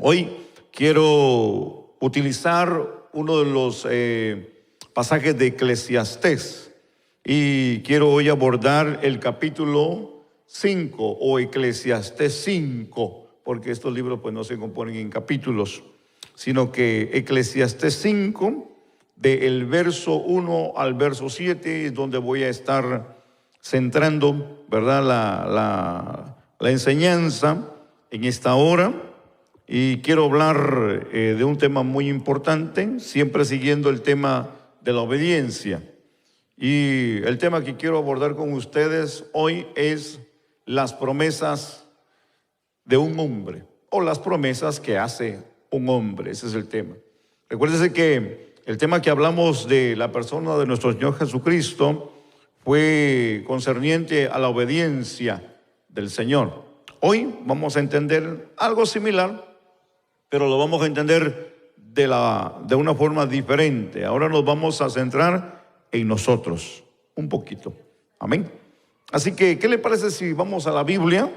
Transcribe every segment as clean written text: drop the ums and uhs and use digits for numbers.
Hoy quiero utilizar uno de los pasajes de Eclesiastés y quiero hoy abordar el capítulo 5 o Eclesiastés 5, porque estos libros pues no se componen en capítulos, sino que Eclesiastés 5, del verso 1 al verso 7, es donde voy a estar centrando, ¿verdad?, la enseñanza en esta hora. Y quiero hablar de un tema muy importante, siempre siguiendo el tema de la obediencia. Y el tema que quiero abordar con ustedes hoy es las promesas de un hombre, o las promesas que hace un hombre. Ese es el tema. Recuérdense que el tema que hablamos de la persona de nuestro Señor Jesucristo fue concerniente a la obediencia del Señor. Hoy vamos a entender algo similar, pero lo vamos a entender de una forma diferente. Ahora nos vamos a centrar en nosotros un poquito. Amén. Así que, ¿qué le parece si vamos a la Biblia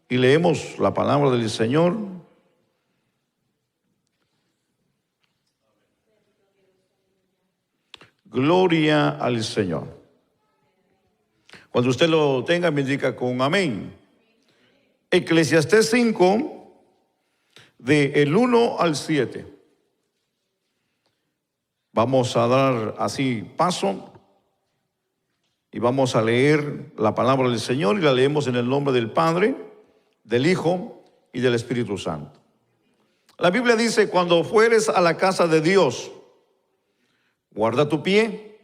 y leemos la palabra del Señor? Gloria al Señor. Cuando usted lo tenga, me indica con amén. Eclesiastés 5, del 1 al 7. Vamos a dar así paso y vamos a leer la palabra del Señor, y la leemos en el nombre del Padre, del Hijo y del Espíritu Santo. La Biblia dice: cuando fueres a la casa de Dios, guarda tu pie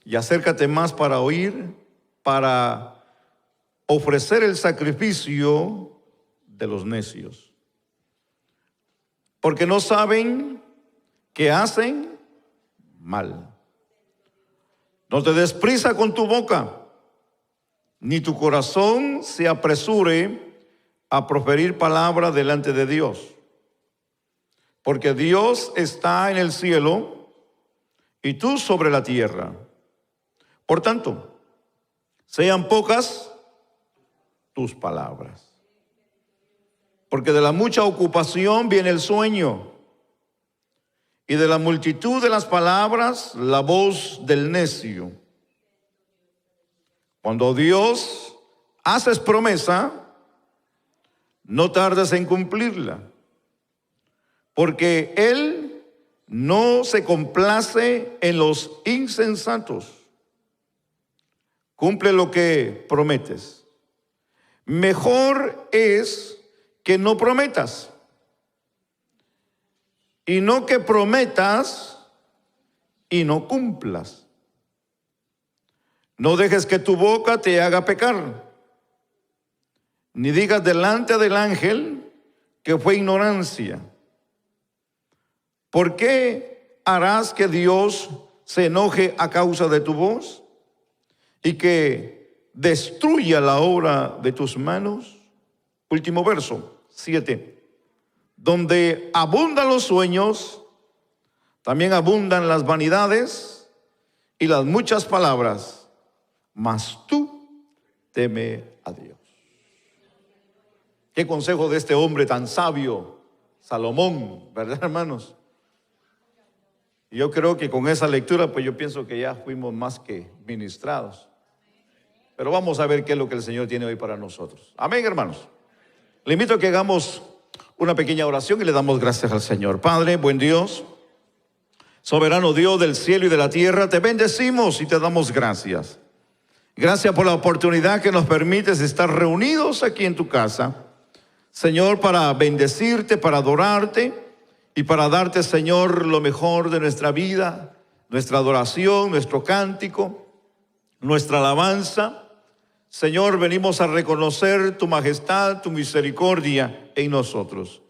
y acércate más para oír, para ofrecer el sacrificio de los necios. Porque no saben que hacen mal. No te des prisa con tu boca, ni tu corazón se apresure a proferir palabra delante de Dios. Porque Dios está en el cielo y tú sobre la tierra. Por tanto, sean pocas tus palabras. Porque de la mucha ocupación viene el sueño, y de la multitud de las palabras la voz del necio. Cuando Dios haces promesa, no tardes en cumplirla, porque Él no se complace en los insensatos. Cumple lo que prometes. Mejor es que no prometas, y no que prometas y no cumplas. No dejes que tu boca te haga pecar, ni digas delante del ángel que fue ignorancia. ¿Por qué harás que Dios se enoje a causa de tu voz y que destruya la obra de tus manos? Último verso 7. Donde abundan los sueños, también abundan las vanidades y las muchas palabras, mas tú teme a Dios. Qué consejo de este hombre tan sabio, Salomón, ¿verdad, hermanos? Y yo creo que con esa lectura, pues yo pienso que ya fuimos más que ministrados. Pero vamos a ver qué es lo que el Señor tiene hoy para nosotros. Amén, hermanos. Le invito a que hagamos una pequeña oración y le damos gracias al Señor. Padre, buen Dios, soberano Dios del cielo y de la tierra, te bendecimos y te damos gracias. Gracias por la oportunidad que nos permites estar reunidos aquí en tu casa, Señor, para bendecirte, para adorarte y para darte, Señor, lo mejor de nuestra vida, nuestra adoración, nuestro cántico, nuestra alabanza. Señor, venimos a reconocer tu majestad, tu misericordia en nosotros.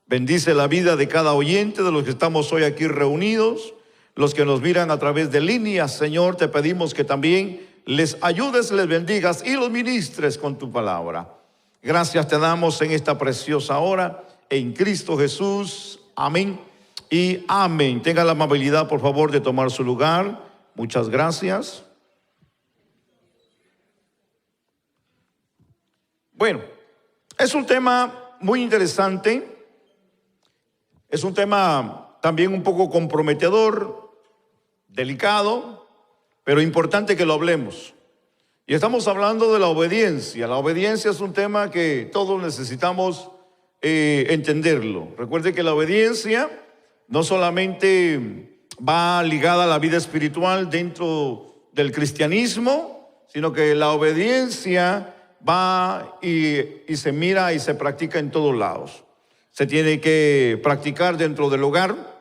Bendice la vida de cada oyente, de los que estamos hoy aquí reunidos, los que nos miran a través de líneas. Señor, te pedimos que también les ayudes, les bendigas y los ministres con tu palabra. Gracias te damos en esta preciosa hora, en Cristo Jesús. Amén y amén. Tenga la amabilidad, por favor, de tomar su lugar. Muchas gracias. Bueno, es un tema muy interesante Es un tema también un poco comprometedor, delicado, pero importante que lo hablemos. Y estamos hablando de la obediencia. La obediencia es un tema que todos necesitamos entenderlo. Recuerde que la obediencia no solamente va ligada a la vida espiritual dentro del cristianismo, sino que la obediencia va y se mira y se practica en todos lados. Se tiene que practicar dentro del hogar,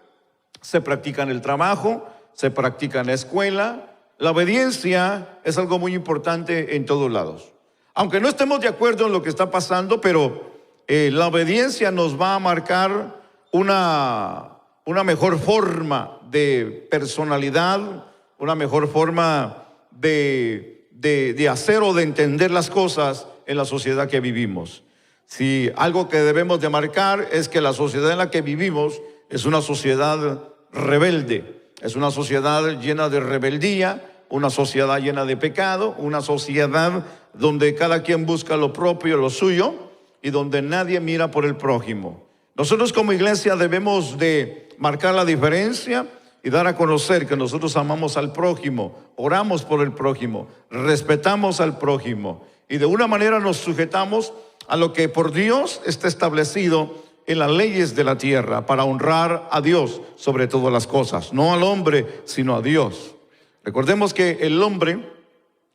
se practica en el trabajo, se practica en la escuela. La obediencia es algo muy importante en todos lados. Aunque no estemos de acuerdo en lo que está pasando, pero la obediencia nos va a marcar una mejor forma de personalidad, una mejor forma de hacer o de entender las cosas en la sociedad que vivimos. Si algo que debemos de marcar es que la sociedad en la que vivimos es una sociedad rebelde, es una sociedad llena de rebeldía, una sociedad llena de pecado, una sociedad donde cada quien busca lo propio, lo suyo, y donde nadie mira por el prójimo. Nosotros como iglesia debemos de marcar la diferencia y dar a conocer que nosotros amamos al prójimo, oramos por el prójimo, respetamos al prójimo y de una manera nos sujetamos a lo que por Dios está establecido en las leyes de la tierra para honrar a Dios sobre todas las cosas, no al hombre sino a Dios. Recordemos que el hombre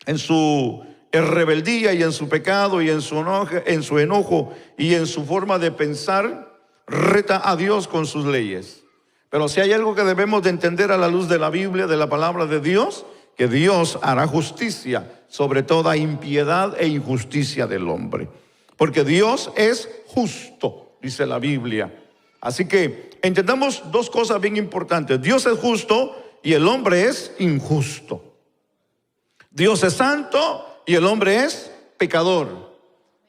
en su rebeldía y en su pecado y en su enojo y en su forma de pensar reta a Dios con sus leyes. Pero si hay algo que debemos de entender a la luz de la Biblia, de la palabra de Dios, que Dios hará justicia sobre toda impiedad e injusticia del hombre. Porque Dios es justo, dice la Biblia. Así que entendamos dos cosas bien importantes. Dios es justo y el hombre es injusto. Dios es santo y el hombre es pecador.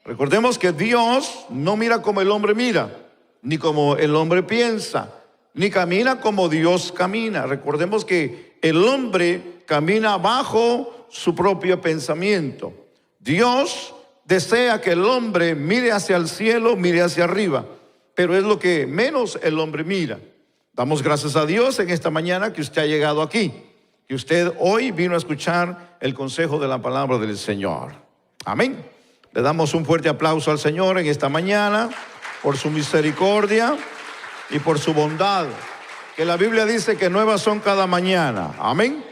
Recordemos que Dios no mira como el hombre mira, ni como el hombre piensa, ni camina como Dios camina. Recordemos que el hombre camina bajo su propio pensamiento. Dios desea que el hombre mire hacia el cielo, mire hacia arriba, pero es lo que menos el hombre mira. Damos gracias a Dios en esta mañana que usted ha llegado aquí, que usted hoy vino a escuchar el consejo de la palabra del Señor. Amén. Le damos un fuerte aplauso al Señor en esta mañana por su misericordia y por su bondad, que la Biblia dice que nuevas son cada mañana. Amén.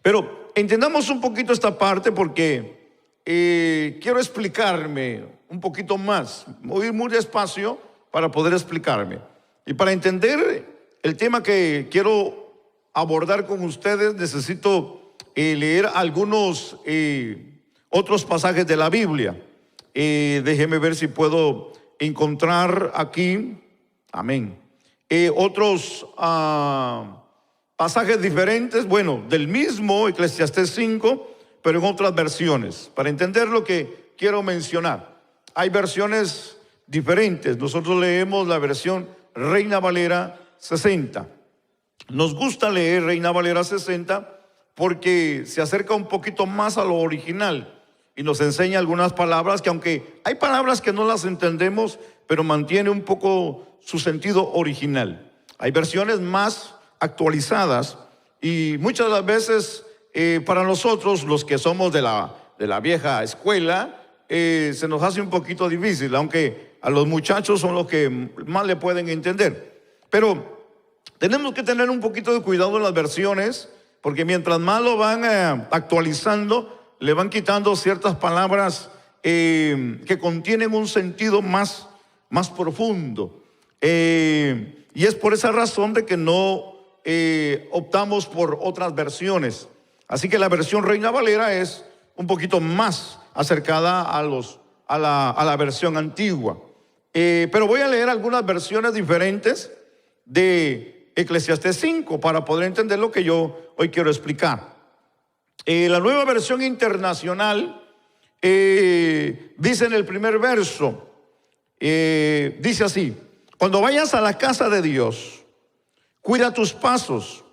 Pero entendamos un poquito esta parte porque quiero explicarme un poquito más. Voy a ir muy despacio para poder explicarme. Y para entender el tema que quiero abordar con ustedes, necesito leer algunos otros pasajes de la Biblia. Déjeme ver si puedo encontrar aquí, amén, otros pasajes diferentes, bueno, del mismo Eclesiastés 5, pero en otras versiones, para entender lo que quiero mencionar. Hay versiones diferentes. Nosotros leemos la versión Reina Valera 60. Nos gusta leer Reina Valera 60 porque se acerca un poquito más a lo original y nos enseña algunas palabras que, aunque hay palabras que no las entendemos, pero mantiene un poco su sentido original. Hay versiones más actualizadas y muchas de las veces para nosotros, los que somos de la vieja escuela, se nos hace un poquito difícil, aunque a los muchachos son los que más le pueden entender. Pero tenemos que tener un poquito de cuidado en las versiones, porque mientras más lo van actualizando, le van quitando ciertas palabras que contienen un sentido más profundo. Y es por esa razón de que no optamos por otras versiones. Así que la versión Reina Valera es un poquito más acercada a la versión antigua. Pero voy a leer algunas versiones diferentes de Eclesiastés 5 para poder entender lo que yo hoy quiero explicar. La nueva versión internacional dice en el primer verso, dice así: cuando vayas a la casa de Dios, cuida tus pasos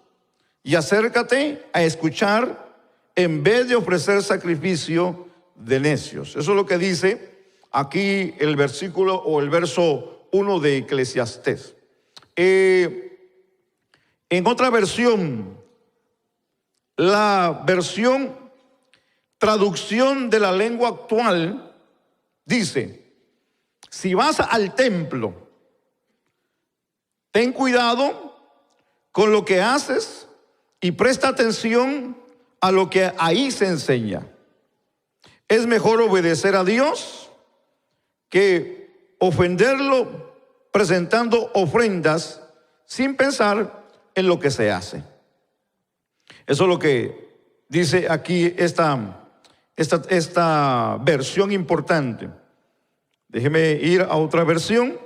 y acércate a escuchar en vez de ofrecer sacrificio de necios. Eso es lo que dice aquí el versículo o el verso 1 de Eclesiastés. En otra versión, la versión traducción de la lengua actual, dice: si vas al templo, ten cuidado con lo que haces y presta atención a lo que ahí se enseña. Es mejor obedecer a Dios que ofenderlo presentando ofrendas sin pensar en lo que se hace. Eso es lo que dice aquí esta versión importante. Déjeme ir a otra versión.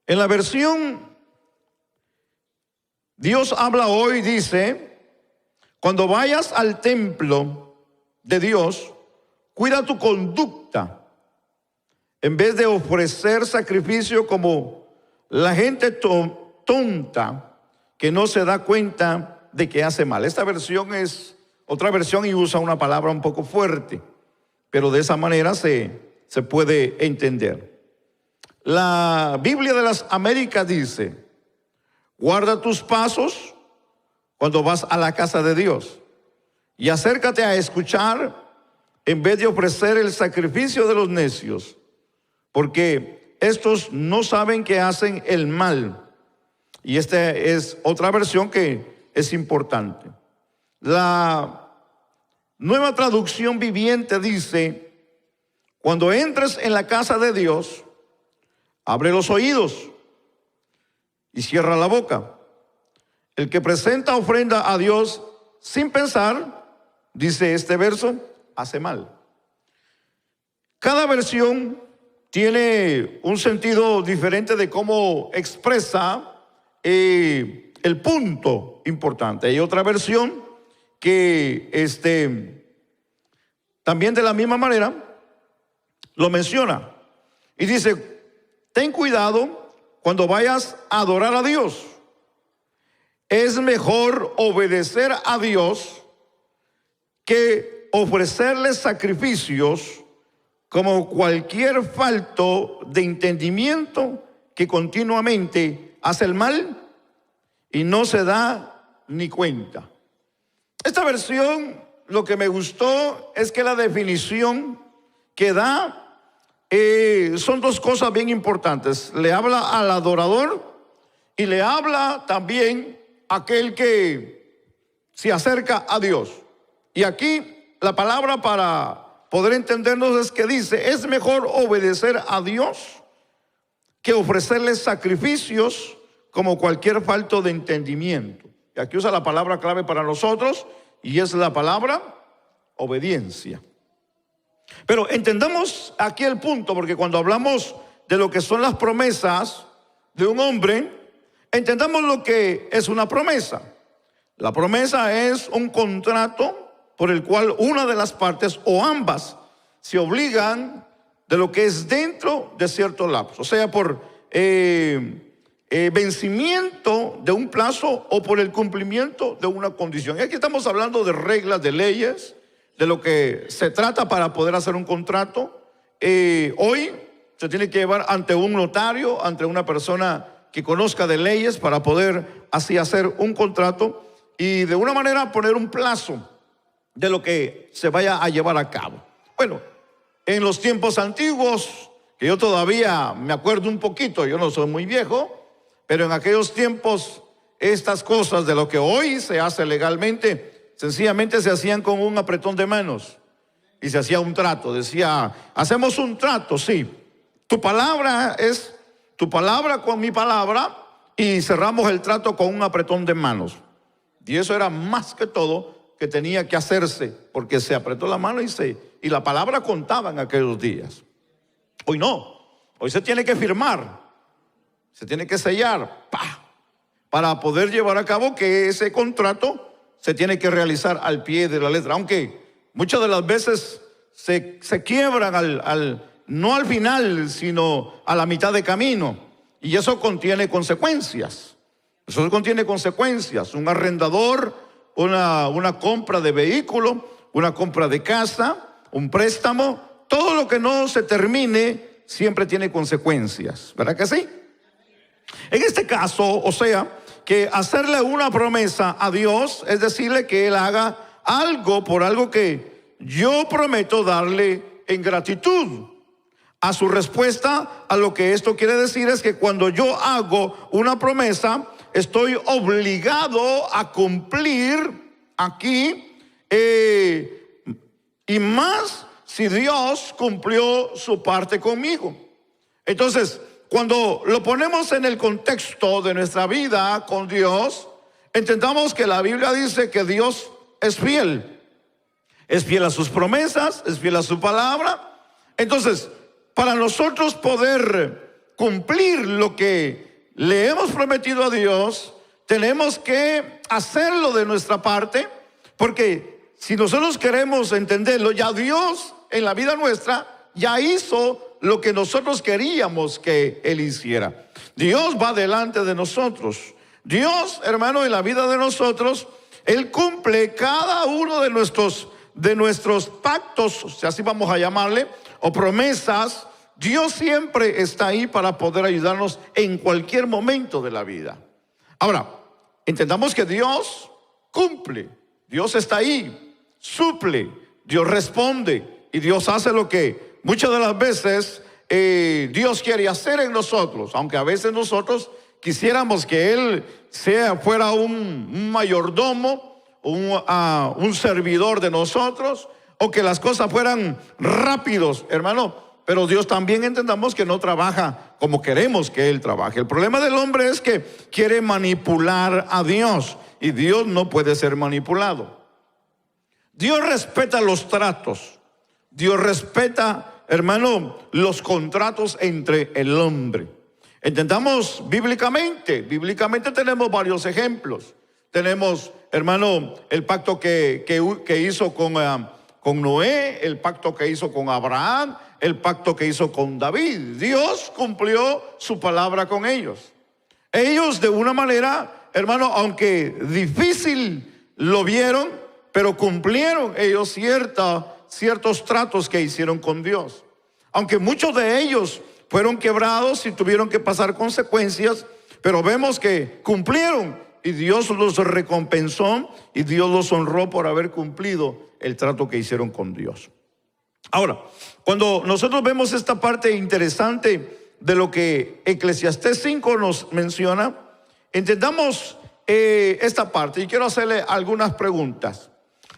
En la versión Dios habla hoy, dice: cuando vayas al templo de Dios, cuida tu conducta. En vez de ofrecer sacrificio como la gente tonta que no se da cuenta de que hace mal. Esta versión es otra versión y usa una palabra un poco fuerte, pero de esa manera se puede entender. La Biblia de las Américas dice: guarda tus pasos cuando vas a la casa de Dios y acércate a escuchar en vez de ofrecer el sacrificio de los necios, porque estos no saben que hacen el mal. Y esta es otra versión que es importante. La Nueva Traducción Viviente dice: cuando entres en la casa de Dios, abre los oídos y cierra la boca. El que presenta ofrenda a Dios sin pensar, dice este verso, hace mal. Cada versión tiene un sentido diferente de cómo expresa el punto importante. Hay otra versión que también de la misma manera lo menciona y dice: ten cuidado cuando vayas a adorar a Dios. Es mejor obedecer a Dios que ofrecerle sacrificios como cualquier falto de entendimiento que continuamente hace el mal y no se da ni cuenta. Esta versión, lo que me gustó es que la definición que da son dos cosas bien importantes. Le habla al adorador y le habla también a aquel que se acerca a Dios. Y aquí la palabra para poder entendernos es que dice: es mejor obedecer a Dios que ofrecerle sacrificios como cualquier falto de entendimiento. Y aquí usa la palabra clave para nosotros y es la palabra obediencia. Pero entendamos aquí el punto, porque cuando hablamos de lo que son las promesas de un hombre, entendamos lo que es una promesa. La promesa es un contrato por el cual una de las partes o ambas se obligan de lo que es dentro de cierto lapso, o sea, por vencimiento de un plazo o por el cumplimiento de una condición. Y aquí estamos hablando de reglas, de leyes, de lo que se trata para poder hacer un contrato. Hoy se tiene que llevar ante un notario, ante una persona que conozca de leyes para poder así hacer un contrato y de una manera poner un plazo de lo que se vaya a llevar a cabo. Bueno, en los tiempos antiguos, que yo todavía me acuerdo un poquito, yo no soy muy viejo, pero en aquellos tiempos estas cosas de lo que hoy se hace legalmente, sencillamente se hacían con un apretón de manos y se hacía un trato. Decía: hacemos un trato, sí, tu palabra es tu palabra con mi palabra y cerramos el trato con un apretón de manos. Y eso era más que todo que tenía que hacerse, porque se apretó la mano y la palabra contaba en aquellos días. Hoy no, hoy se tiene que firmar, se tiene que sellar, para poder llevar a cabo que ese contrato se tiene que realizar al pie de la letra, aunque muchas de las veces se quiebran no al final, sino a la mitad de camino, y eso contiene consecuencias. Eso contiene consecuencias. Un arrendador, una compra de vehículo, una compra de casa, un préstamo, todo lo que no se termine siempre tiene consecuencias, ¿verdad que sí? En este caso, o sea, que hacerle una promesa a Dios es decirle que Él haga algo por algo que yo prometo darle en gratitud. A su respuesta a lo que esto quiere decir es que cuando yo hago una promesa, estoy obligado a cumplir aquí, y más si Dios cumplió su parte conmigo. Entonces, cuando lo ponemos en el contexto de nuestra vida con Dios, entendamos que la Biblia dice que Dios es fiel. Es fiel a sus promesas, es fiel a su palabra. Entonces, para nosotros poder cumplir lo que le hemos prometido a Dios, tenemos que hacerlo de nuestra parte, porque si nosotros queremos entenderlo, ya Dios en la vida nuestra ya hizo lo que nosotros queríamos que Él hiciera. Dios va delante de nosotros. Dios, hermano, en la vida de nosotros, Él cumple cada uno de nuestros pactos, si así vamos a llamarle, o promesas. Dios siempre está ahí para poder ayudarnos en cualquier momento de la vida. Ahora, entendamos que Dios cumple, Dios está ahí, suple, Dios responde y Dios hace lo que muchas de las veces Dios quiere hacer en nosotros, aunque a veces nosotros quisiéramos que Él fuera un mayordomo, un servidor de nosotros, o que las cosas fueran rápidos, hermano. Pero Dios también entendamos que no trabaja como queremos que Él trabaje. El problema del hombre es que quiere manipular a Dios, y Dios no puede ser manipulado. Dios respeta los tratos. Dios respeta, hermano, los contratos entre el hombre. Entendamos bíblicamente tenemos varios ejemplos. Tenemos, hermano, el pacto que hizo con Noé, el pacto que hizo con Abraham, el pacto que hizo con David. Dios cumplió su palabra con ellos. Ellos de una manera, hermano, aunque difícil lo vieron, pero cumplieron ellos ciertos tratos que hicieron con Dios. Aunque muchos de ellos fueron quebrados y tuvieron que pasar consecuencias, pero vemos que cumplieron y Dios los recompensó y Dios los honró por haber cumplido el trato que hicieron con Dios. Ahora, cuando nosotros vemos esta parte interesante de lo que Eclesiastés 5 nos menciona, entendamos esta parte, y quiero hacerle algunas preguntas.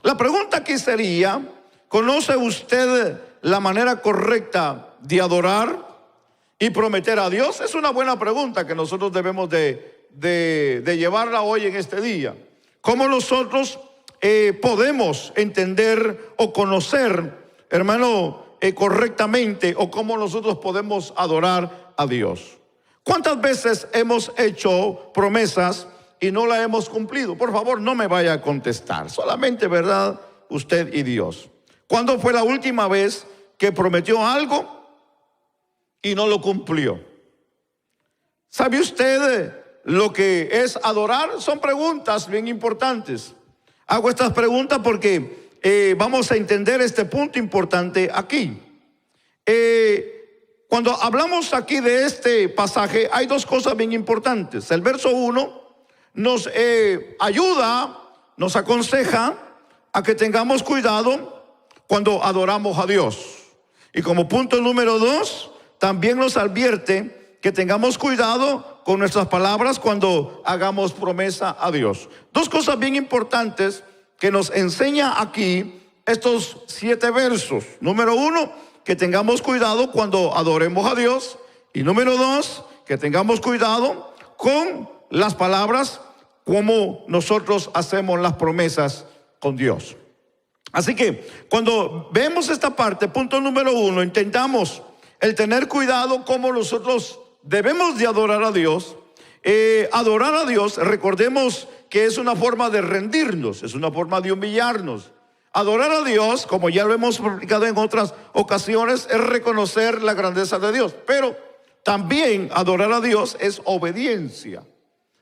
La pregunta aquí sería: ¿conoce usted la manera correcta de adorar y prometer a Dios? Es una buena pregunta que nosotros debemos de llevarla hoy en este día. ¿Cómo nosotros podemos entender o conocer, hermano, correctamente, o cómo nosotros podemos adorar a Dios? ¿Cuántas veces hemos hecho promesas y no las hemos cumplido? Por favor, no me vaya a contestar, solamente, ¿verdad?, usted y Dios. ¿Cuándo fue la última vez que prometió algo y no lo cumplió? ¿Sabe usted lo que es adorar? Son preguntas bien importantes. Hago estas preguntas porque vamos a entender este punto importante aquí. Cuando hablamos aquí de este pasaje, hay dos cosas bien importantes. El verso 1 nos ayuda, nos aconseja a que tengamos cuidado cuando adoramos a Dios. Y como punto número 2, también nos advierte que tengamos cuidado con nuestras palabras cuando hagamos promesa a Dios. Dos cosas bien importantes que nos enseña aquí estos 7 versos. Número 1, que tengamos cuidado cuando adoremos a Dios. Y número 2, que tengamos cuidado con las palabras, como nosotros hacemos las promesas con Dios. Así que cuando vemos esta parte, punto número 1, intentamos el tener cuidado como nosotros debemos de adorar a Dios. Adorar a Dios, recordemos que es una forma de rendirnos, es una forma de humillarnos. Adorar a Dios, como ya lo hemos explicado en otras ocasiones, es reconocer la grandeza de Dios. Pero también adorar a Dios es obediencia.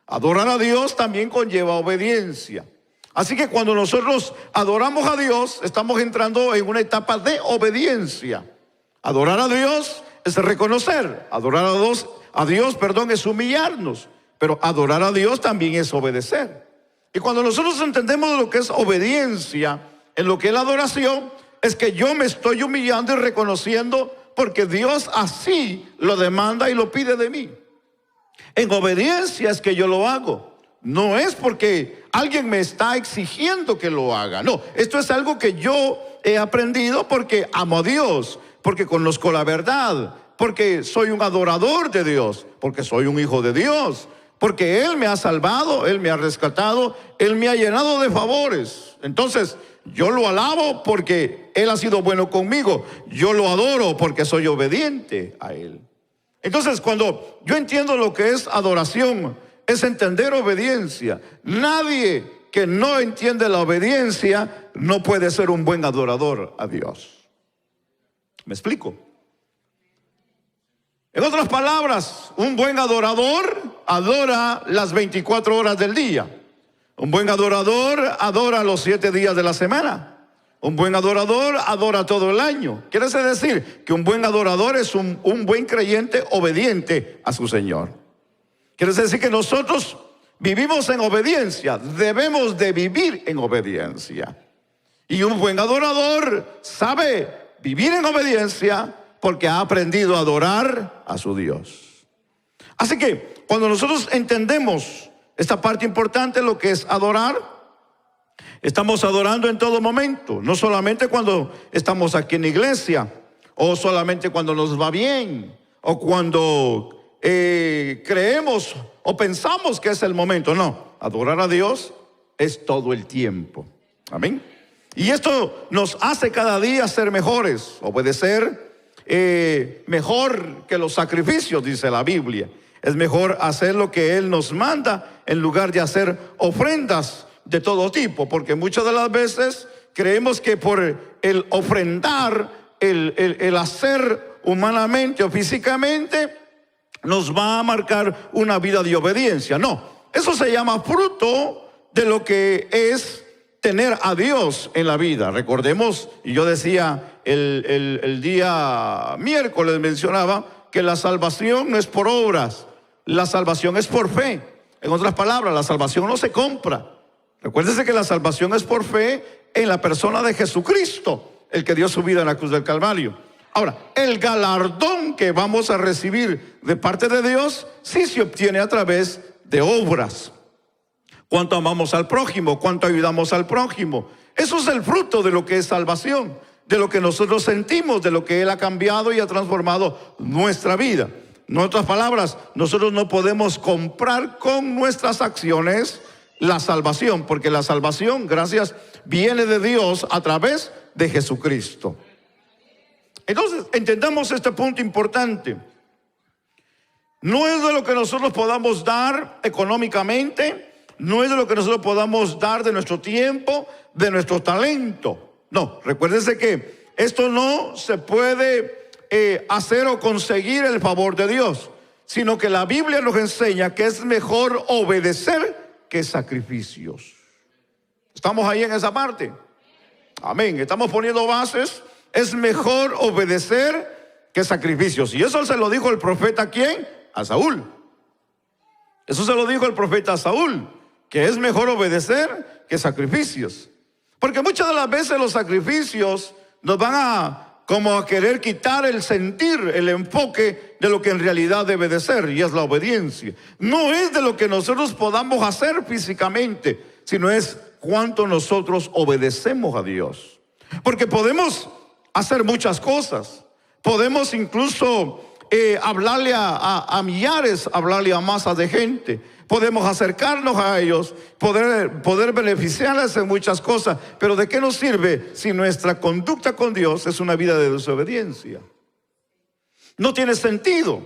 Adorar a Dios también conlleva obediencia. Así que cuando nosotros adoramos a Dios, estamos entrando en una etapa de obediencia. Adorar a Dios es reconocer. Adorar a Dios, es humillarnos. Pero adorar a Dios también es obedecer. Y cuando nosotros entendemos lo que es obediencia en lo que es la adoración, es que yo me estoy humillando y reconociendo porque Dios así lo demanda y lo pide de mí. En obediencia es que yo lo hago. No es porque alguien me está exigiendo que lo haga. No, esto es algo que yo he aprendido porque amo a Dios, porque conozco la verdad, porque soy un adorador de Dios, porque soy un hijo de Dios, porque Él me ha salvado, Él me ha rescatado, Él me ha llenado de favores. Entonces, yo lo alabo porque Él ha sido bueno conmigo. Yo lo adoro porque soy obediente a Él. Entonces, cuando yo entiendo lo que es adoración, es entender obediencia. Nadie que no entiende la obediencia no puede ser un buen adorador a Dios. ¿Me explico? En otras palabras, un buen adorador adora las 24 horas del día. Un buen adorador adora los 7 días de la semana. Un buen adorador adora todo el año. Quiere decir que un buen adorador es un buen creyente obediente a su Señor. Quiere decir que nosotros vivimos en obediencia, debemos de vivir en obediencia. Y un buen adorador sabe vivir en obediencia porque ha aprendido a adorar a su Dios. Así que cuando nosotros entendemos esta parte importante, lo que es adorar, estamos adorando en todo momento, no solamente cuando estamos aquí en la iglesia, o solamente cuando nos va bien, o cuando creemos o pensamos que es el momento. No, adorar a Dios es todo el tiempo. Amén. Y esto nos hace cada día ser mejores, obedecer mejor que los sacrificios, dice la Biblia. Es mejor hacer lo que Él nos manda en lugar de hacer ofrendas de todo tipo, porque muchas de las veces creemos que por el ofrendar, el hacer humanamente o físicamente, nos va a marcar una vida de obediencia. No, eso se llama fruto de lo que es tener a Dios en la vida. Recordemos, y yo decía el día miércoles, mencionaba que la salvación no es por obras, la salvación es por fe. En otras palabras, la salvación no se compra. Recuérdese que la salvación es por fe en la persona de Jesucristo, el que dio su vida en la cruz del Calvario. Ahora, el galardón que vamos a recibir de parte de Dios sí se obtiene a través de obras. Cuánto amamos al prójimo, cuánto ayudamos al prójimo. Eso es el fruto de lo que es salvación, de lo que nosotros sentimos, de lo que Él ha cambiado y ha transformado nuestra vida. En otras palabras, nosotros no podemos comprar con nuestras acciones la salvación, porque la salvación, gracias, viene de Dios a través de Jesucristo. Entonces, entendamos este punto importante. No es de lo que nosotros podamos dar económicamente, no es de lo que nosotros podamos dar de nuestro tiempo, de nuestro talento. No, recuérdense que esto no se puede hacer o conseguir el favor de Dios, sino que la Biblia nos enseña que es mejor obedecer que sacrificios. ¿Estamos ahí en esa parte? Amén. Estamos poniendo bases. Es mejor obedecer que sacrificios. Y eso se lo dijo el profeta, ¿a quién? A Saúl. Eso se lo dijo el profeta a Saúl, que es mejor obedecer que sacrificios. Porque muchas de las veces los sacrificios nos van a querer quitar el sentir, el enfoque de lo que en realidad debe de ser, y es la obediencia. No es de lo que nosotros podamos hacer físicamente, sino es cuánto nosotros obedecemos a Dios. Porque podemos hacer muchas cosas. Podemos incluso hablarle a millares, hablarle a masas de gente. Podemos acercarnos a ellos, poder beneficiarles en muchas cosas. Pero ¿de qué nos sirve si nuestra conducta con Dios es una vida de desobediencia? No tiene sentido.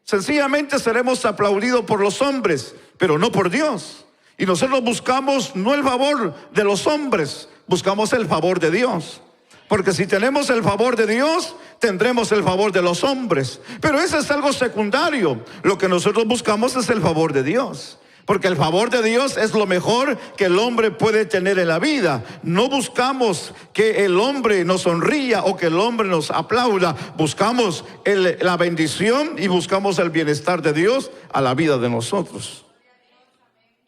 Sencillamente seremos aplaudidos por los hombres, pero no por Dios. Y nosotros buscamos no el favor de los hombres, buscamos el favor de Dios. Porque si tenemos el favor de Dios, tendremos el favor de los hombres. Pero eso es algo secundario. Lo que nosotros buscamos es el favor de Dios. Porque el favor de Dios es lo mejor que el hombre puede tener en la vida. No buscamos que el hombre nos sonría o que el hombre nos aplauda. Buscamos la bendición y buscamos el bienestar de Dios a la vida de nosotros.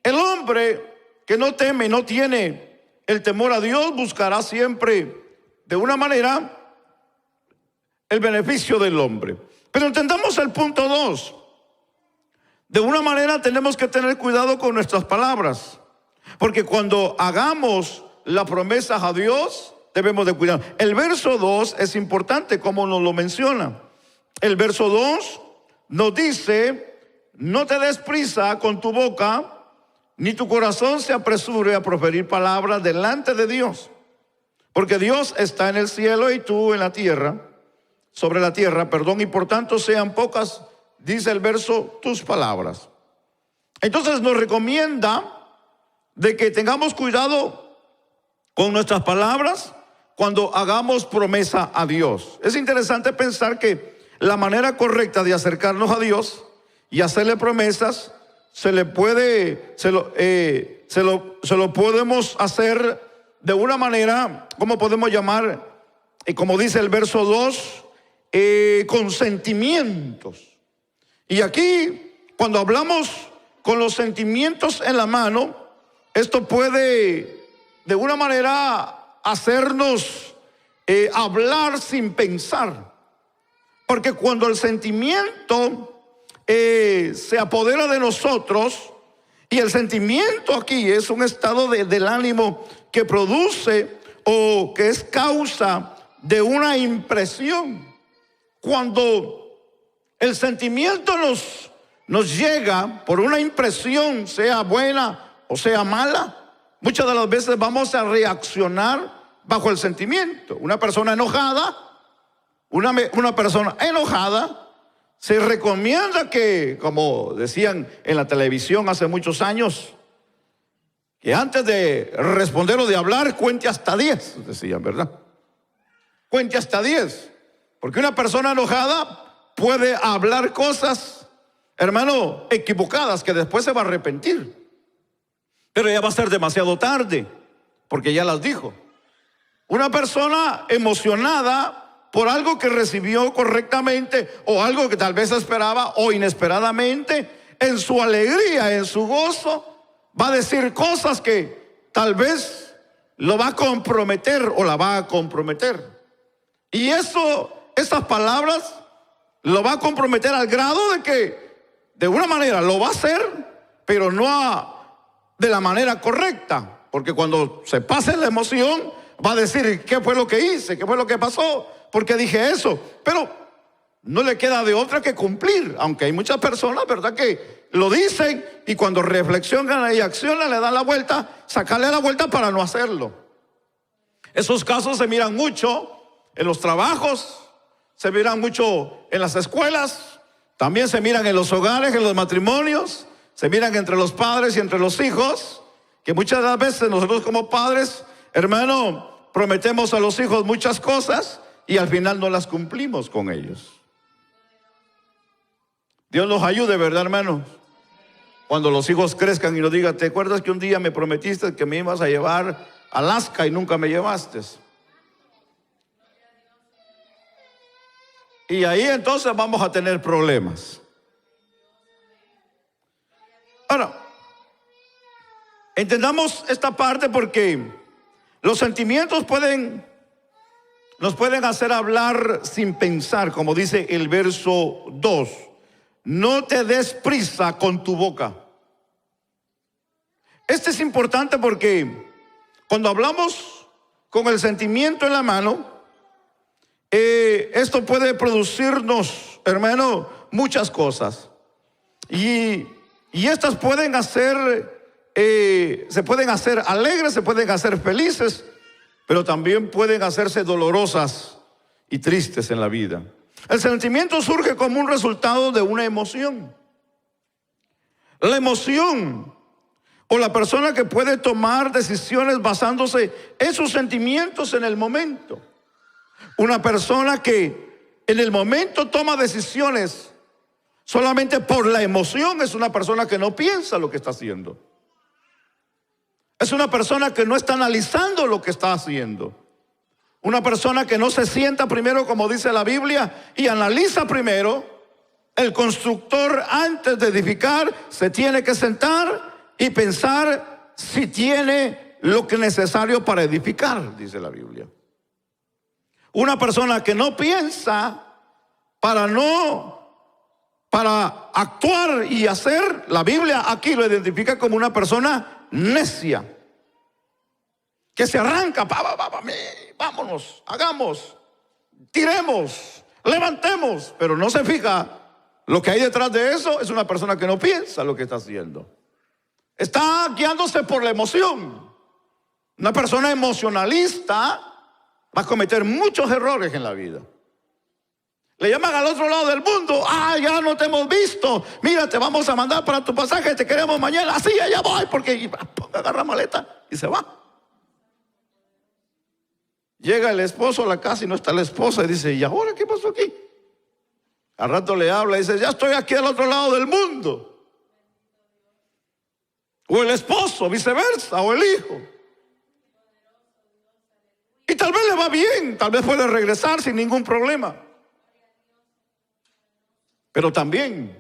El hombre que no teme, no tiene el temor a Dios, buscará siempre de una manera el beneficio del hombre. Pero entendamos el punto 2. De una manera tenemos que tener cuidado con nuestras palabras, porque cuando hagamos la promesa a Dios debemos de cuidar. El verso 2 es importante como nos lo menciona. El verso 2 nos dice: no te des prisa con tu boca, ni tu corazón se apresure a proferir palabras delante de Dios, porque Dios está en el cielo y tú en la tierra, sobre la tierra, y por tanto sean pocas, dice el verso, tus palabras. Entonces nos recomienda de que tengamos cuidado con nuestras palabras cuando hagamos promesa a Dios. Es interesante pensar que la manera correcta de acercarnos a Dios y hacerle promesas se lo podemos hacer de una manera, ¿cómo podemos llamar? Como dice el verso 2, con sentimientos. Y aquí, cuando hablamos con los sentimientos en la mano, esto puede de una manera hacernos hablar sin pensar. Porque cuando el sentimiento se apodera de nosotros, y el sentimiento aquí es un estado del ánimo que produce o que es causa de una impresión. Cuando el sentimiento nos llega por una impresión, sea buena o sea mala, muchas de las veces vamos a reaccionar bajo el sentimiento. Una persona enojada, se recomienda que, como decían en la televisión hace muchos años, que antes de responder o de hablar, cuente hasta 10, decían, ¿verdad? Cuente hasta 10, porque una persona enojada puede hablar cosas, hermano, equivocadas, que después se va a arrepentir. Pero ya va a ser demasiado tarde, porque ya las dijo. Una persona emocionada por algo que recibió correctamente o algo que tal vez esperaba o inesperadamente, en su alegría, en su gozo, va a decir cosas que tal vez lo va a comprometer o la va a comprometer. Y esas palabras lo va a comprometer al grado de que de una manera lo va a hacer, pero no de la manera correcta, porque cuando se pase la emoción va a decir: ¿qué fue lo que hice? ¿Qué fue lo que pasó? ¿Por qué dije eso? Pero no le queda de otra que cumplir, aunque hay muchas personas, ¿verdad?, que lo dicen y cuando reflexionan y accionan le dan la vuelta, sacarle la vuelta para no hacerlo. Esos casos se miran mucho en los trabajos, se miran mucho en las escuelas, también se miran en los hogares, en los matrimonios, se miran entre los padres y entre los hijos, que muchas de las veces nosotros como padres, hermano, prometemos a los hijos muchas cosas y al final no las cumplimos con ellos. Dios nos ayude, ¿verdad, hermano? Cuando los hijos crezcan y nos digan: ¿te acuerdas que un día me prometiste que me ibas a llevar a Alaska y nunca me llevaste? Y ahí entonces vamos a tener problemas. Ahora, entendamos esta parte, porque los sentimientos nos pueden hacer hablar sin pensar, como dice el verso 2. No te des prisa con tu boca. Este es importante porque cuando hablamos con el sentimiento en la mano, esto puede producirnos, hermano, muchas cosas. Y estas pueden hacer, se pueden hacer alegres, se pueden hacer felices, pero también pueden hacerse dolorosas y tristes en la vida. El sentimiento surge como un resultado de una emoción. La emoción, o la persona que puede tomar decisiones basándose en sus sentimientos en el momento. Una persona que en el momento toma decisiones solamente por la emoción, es una persona que no piensa lo que está haciendo. Es una persona que no está analizando lo que está haciendo. Una persona que no se sienta primero, como dice la Biblia, y analiza primero. El constructor, antes de edificar, se tiene que sentar y pensar si tiene lo que es necesario para edificar, dice la Biblia. Una persona que no piensa para actuar y hacer, la Biblia aquí lo identifica como una persona necia, que se arranca, vámonos, hagamos, tiremos, levantemos, pero no se fija lo que hay detrás de eso. Es una persona que no piensa lo que está haciendo. Está guiándose por la emoción. Una persona emocionalista va a cometer muchos errores en la vida. Le llaman al otro lado del mundo. Ya no te hemos visto. Mira, te vamos a mandar para tu pasaje, te queremos mañana. Así, allá voy, porque agarra maleta y se va. Llega el esposo a la casa y no está la esposa y dice, ¿y ahora qué pasó aquí? Al rato le habla y dice, ya estoy aquí al otro lado del mundo. O el esposo, viceversa, o el hijo. Y tal vez le va bien, tal vez puede regresar sin ningún problema. Pero también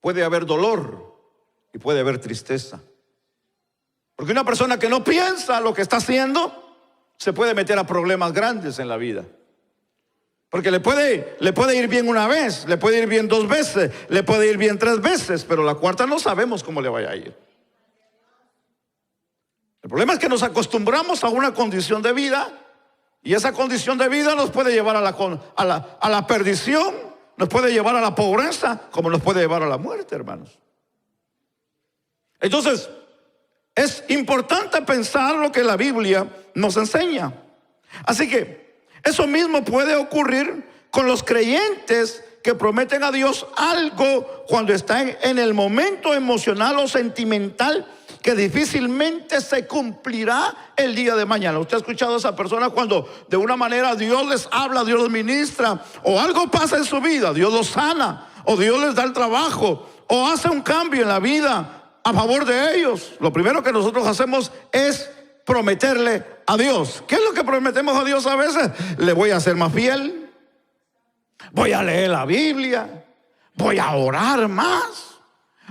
puede haber dolor y puede haber tristeza. Porque una persona que no piensa lo que está haciendo se puede meter a problemas grandes en la vida. Porque le puede ir bien una vez, le puede ir bien 2 veces, le puede ir bien 3 veces, pero la cuarta no sabemos cómo le vaya a ir. El problema es que nos acostumbramos a una condición de vida, y esa condición de vida nos puede llevar a la perdición, nos puede llevar a la pobreza, como nos puede llevar a la muerte, hermanos. Entonces, es importante pensar lo que la Biblia nos enseña. Así que eso mismo puede ocurrir con los creyentes que prometen a Dios algo cuando están en el momento emocional o sentimental que difícilmente se cumplirá el día de mañana. Usted ha escuchado a esa persona cuando de una manera Dios les habla, Dios les ministra, o algo pasa en su vida, Dios los sana, o Dios les da el trabajo, o hace un cambio en la vida a favor de ellos. Lo primero que nosotros hacemos es prometerle a Dios. ¿Qué es lo que prometemos a Dios a veces? Le voy a ser más fiel, voy a leer la Biblia, voy a orar más,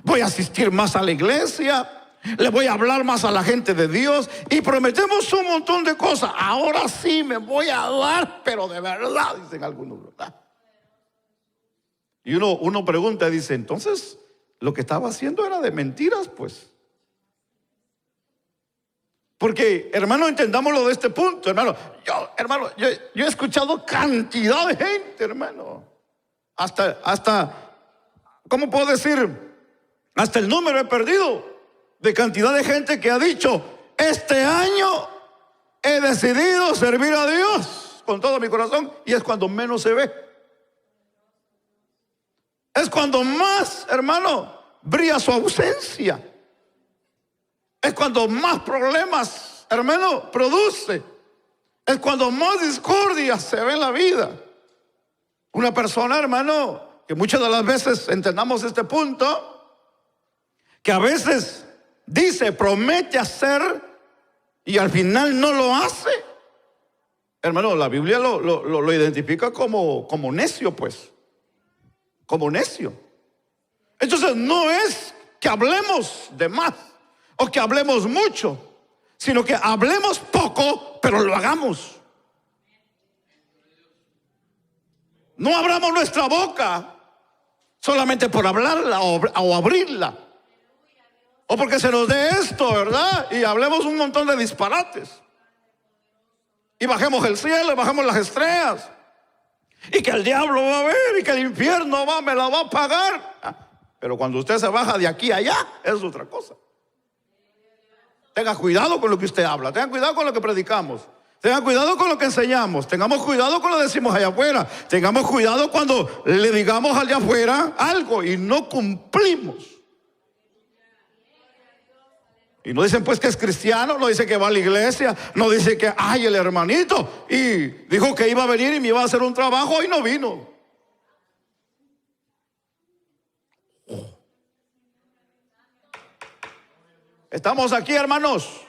voy a asistir más a la iglesia, le voy a hablar más a la gente de Dios, y prometemos un montón de cosas. Ahora sí me voy a dar, pero de verdad, dicen algunos, ¿verdad? Y uno pregunta y dice, entonces lo que estaba haciendo era de mentiras, pues. Porque, hermano, entendámoslo de este punto, hermano. Yo he escuchado cantidad de gente, hermano. Hasta, ¿cómo puedo decir? Hasta el número he perdido de cantidad de gente que ha dicho, este año he decidido servir a Dios con todo mi corazón, y es cuando menos se ve. Es cuando más, hermano, brilla su ausencia. Es cuando más problemas, hermano, produce. Es cuando más discordia se ve en la vida. Una persona, hermano, que muchas de las veces entendamos este punto, que a veces dice, promete hacer y al final no lo hace. Hermano, la Biblia lo identifica como necio, pues. Como necio. Entonces no es que hablemos de más o que hablemos mucho, sino que hablemos poco, pero lo hagamos. No abramos nuestra boca solamente por hablarla o abrirla, o porque se nos dé esto, ¿verdad? Y hablemos un montón de disparates y bajemos el cielo, bajemos las estrellas, y que el diablo va a ver y que el infierno me la va a pagar. Pero cuando usted se baja de aquí a allá, es otra cosa. Tenga cuidado con lo que usted habla, tenga cuidado con lo que predicamos, tenga cuidado con lo que enseñamos, tengamos cuidado con lo que decimos allá afuera, tengamos cuidado cuando le digamos allá afuera algo y no cumplimos. Y no dicen pues que es cristiano, no dice que va a la iglesia, no dice que ay, el hermanito, y dijo que iba a venir y me iba a hacer un trabajo y no vino. ¿Estamos aquí, hermanos?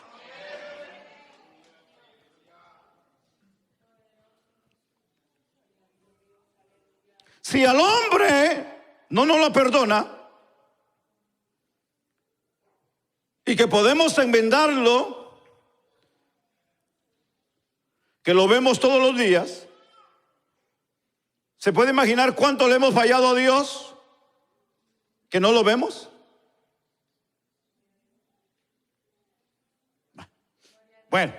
Si al hombre no nos lo perdona y que podemos enmendarlo, que lo vemos todos los días, ¿se puede imaginar cuánto le hemos fallado a Dios que no lo vemos? Bueno,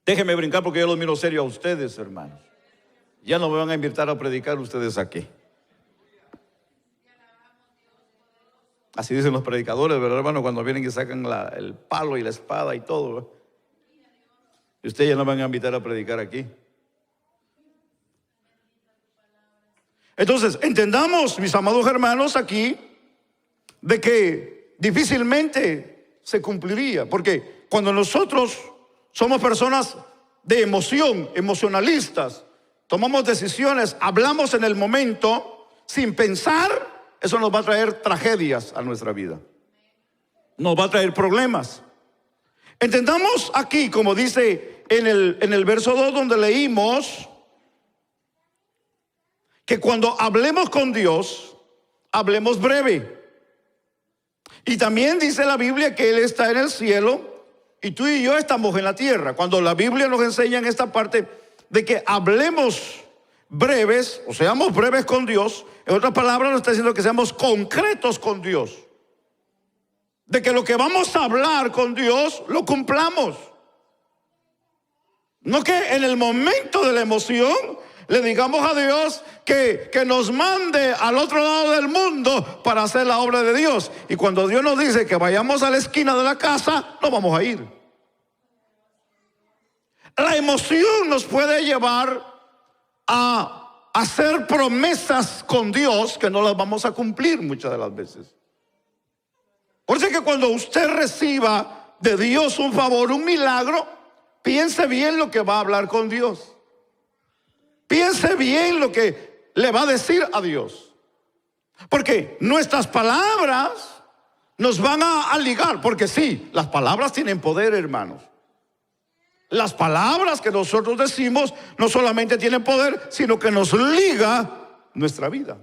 déjenme brincar porque yo los miro serio a ustedes, hermanos. Ya no me van a invitar a predicar ustedes aquí. Así dicen los predicadores, ¿verdad, hermano? Cuando vienen y sacan el palo y la espada y todo, ¿verdad? Y ustedes ya no van a invitar a predicar aquí. Entonces, entendamos, mis amados hermanos, aquí, de que difícilmente se cumpliría. Porque cuando nosotros somos personas de emoción, emocionalistas, tomamos decisiones, hablamos en el momento, sin pensar, eso nos va a traer tragedias a nuestra vida. Nos va a traer problemas. Entendamos aquí, como dice en el verso 2 donde leímos, que cuando hablemos con Dios, hablemos breve. Y también dice la Biblia que Él está en el cielo y tú y yo estamos en la tierra. Cuando la Biblia nos enseña en esta parte de que hablemos breves, o seamos breves con Dios, en otras palabras nos está diciendo que seamos concretos con Dios. De que lo que vamos a hablar con Dios lo cumplamos. No que en el momento de la emoción le digamos a Dios que nos mande al otro lado del mundo para hacer la obra de Dios. Y cuando Dios nos dice que vayamos a la esquina de la casa, no vamos a ir. La emoción nos puede llevar a hacer promesas con Dios que no las vamos a cumplir muchas de las veces. Por eso es que cuando usted reciba de Dios un favor, un milagro, piense bien lo que va a hablar con Dios. Piense bien lo que le va a decir a Dios. Porque nuestras palabras nos van a ligar. Porque sí, las palabras tienen poder, hermanos. Las palabras que nosotros decimos no solamente tienen poder, sino que nos liga nuestra vida.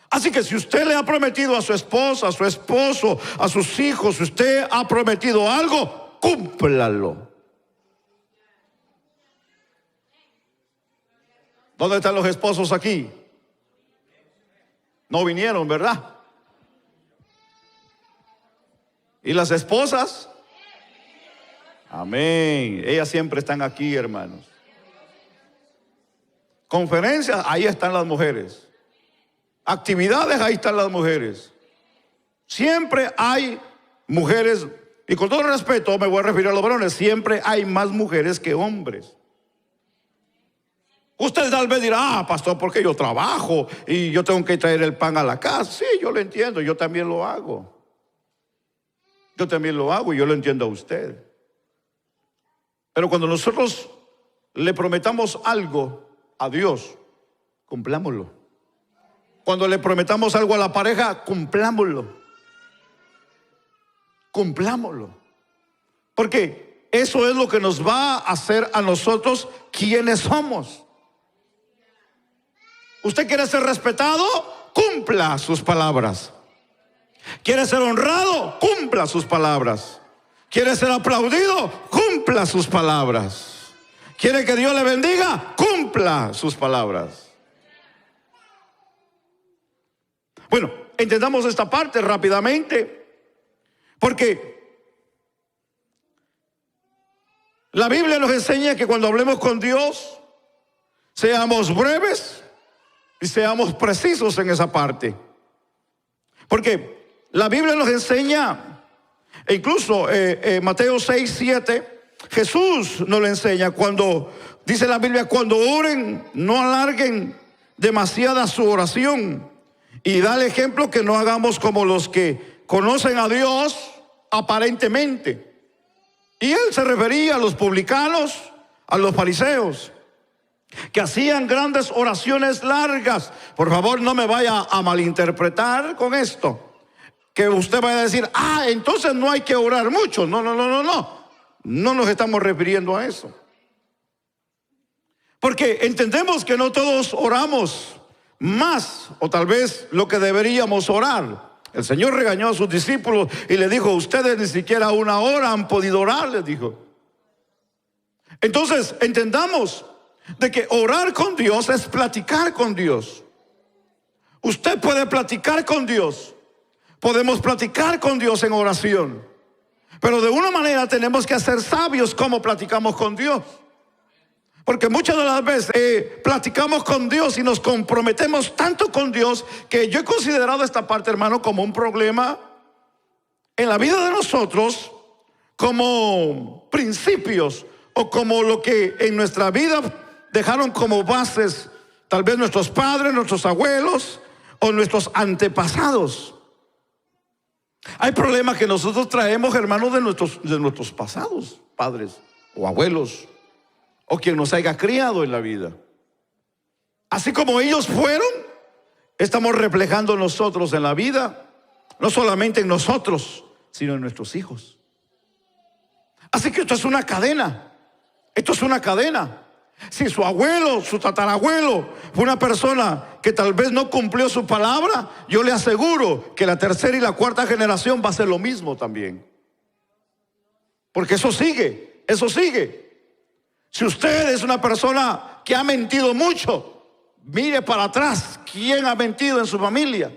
Así que si usted le ha prometido a su esposa, a su esposo, a sus hijos, si usted ha prometido algo, cúmplalo. ¿Dónde están los esposos aquí? No vinieron, ¿verdad? ¿Y las esposas? Amén. Ellas siempre están aquí, hermanos. Conferencias, ahí están las mujeres. Actividades, ahí están las mujeres. Siempre hay mujeres, y con todo respeto me voy a referir a los varones, siempre hay más mujeres que hombres. Usted tal vez dirá, pastor, porque yo trabajo y yo tengo que traer el pan a la casa. Sí, yo lo entiendo, yo también lo hago. Yo también lo hago y yo lo entiendo a usted. Pero cuando nosotros le prometamos algo a Dios, cumplámoslo. Cuando le prometamos algo a la pareja, cumplámoslo. Cumplámoslo. Porque eso es lo que nos va a hacer a nosotros quienes somos. ¿Usted quiere ser respetado? Cumpla sus palabras. ¿Quiere ser honrado? Cumpla sus palabras. ¿Quiere ser aplaudido? Cumpla sus palabras. ¿Quiere que Dios le bendiga? Cumpla sus palabras. Bueno, entendamos esta parte rápidamente, porque la Biblia nos enseña que cuando hablemos con Dios, seamos breves y seamos precisos en esa parte. Porque la Biblia nos enseña, e incluso Mateo 6, 7, Jesús nos lo enseña cuando, dice la Biblia, cuando oren, no alarguen demasiada su oración. Y da el ejemplo que no hagamos como los que conocen a Dios aparentemente. Y él se refería a los publicanos, a los fariseos, que hacían grandes oraciones largas. Por favor, no me vaya a malinterpretar con esto. que usted vaya a decir, entonces no hay que orar mucho. No, no, no, no, no. No nos estamos refiriendo a eso. Porque entendemos que no todos oramos más, o tal vez lo que deberíamos orar. El Señor regañó a sus discípulos y le dijo, ustedes ni siquiera una hora han podido orar, les dijo. Entonces, entendamos de que orar con Dios es platicar con Dios. Usted puede platicar con Dios. Podemos platicar con Dios en oración. Pero de una manera tenemos que ser sabios cómo platicamos con Dios. Porque muchas de las veces platicamos con Dios y nos comprometemos tanto con Dios que yo he considerado esta parte, hermano, como un problema en la vida de nosotros, como principios o como lo que en nuestra vida dejaron como bases tal vez nuestros padres, nuestros abuelos o nuestros antepasados. Hay problemas que nosotros traemos, hermanos, de nuestros pasados, padres o abuelos, o quien nos haya criado en la vida. Así como ellos fueron, estamos reflejando nosotros en la vida, no solamente en nosotros, sino en nuestros hijos. Así que esto es una cadena. Esto es una cadena. Si su abuelo, su tatarabuelo fue una persona que tal vez no cumplió su palabra, yo le aseguro que la tercera y la cuarta generación va a hacer lo mismo también. Porque eso sigue, eso sigue. Si usted es una persona que ha mentido mucho, mire para atrás, ¿quién ha mentido en su familia?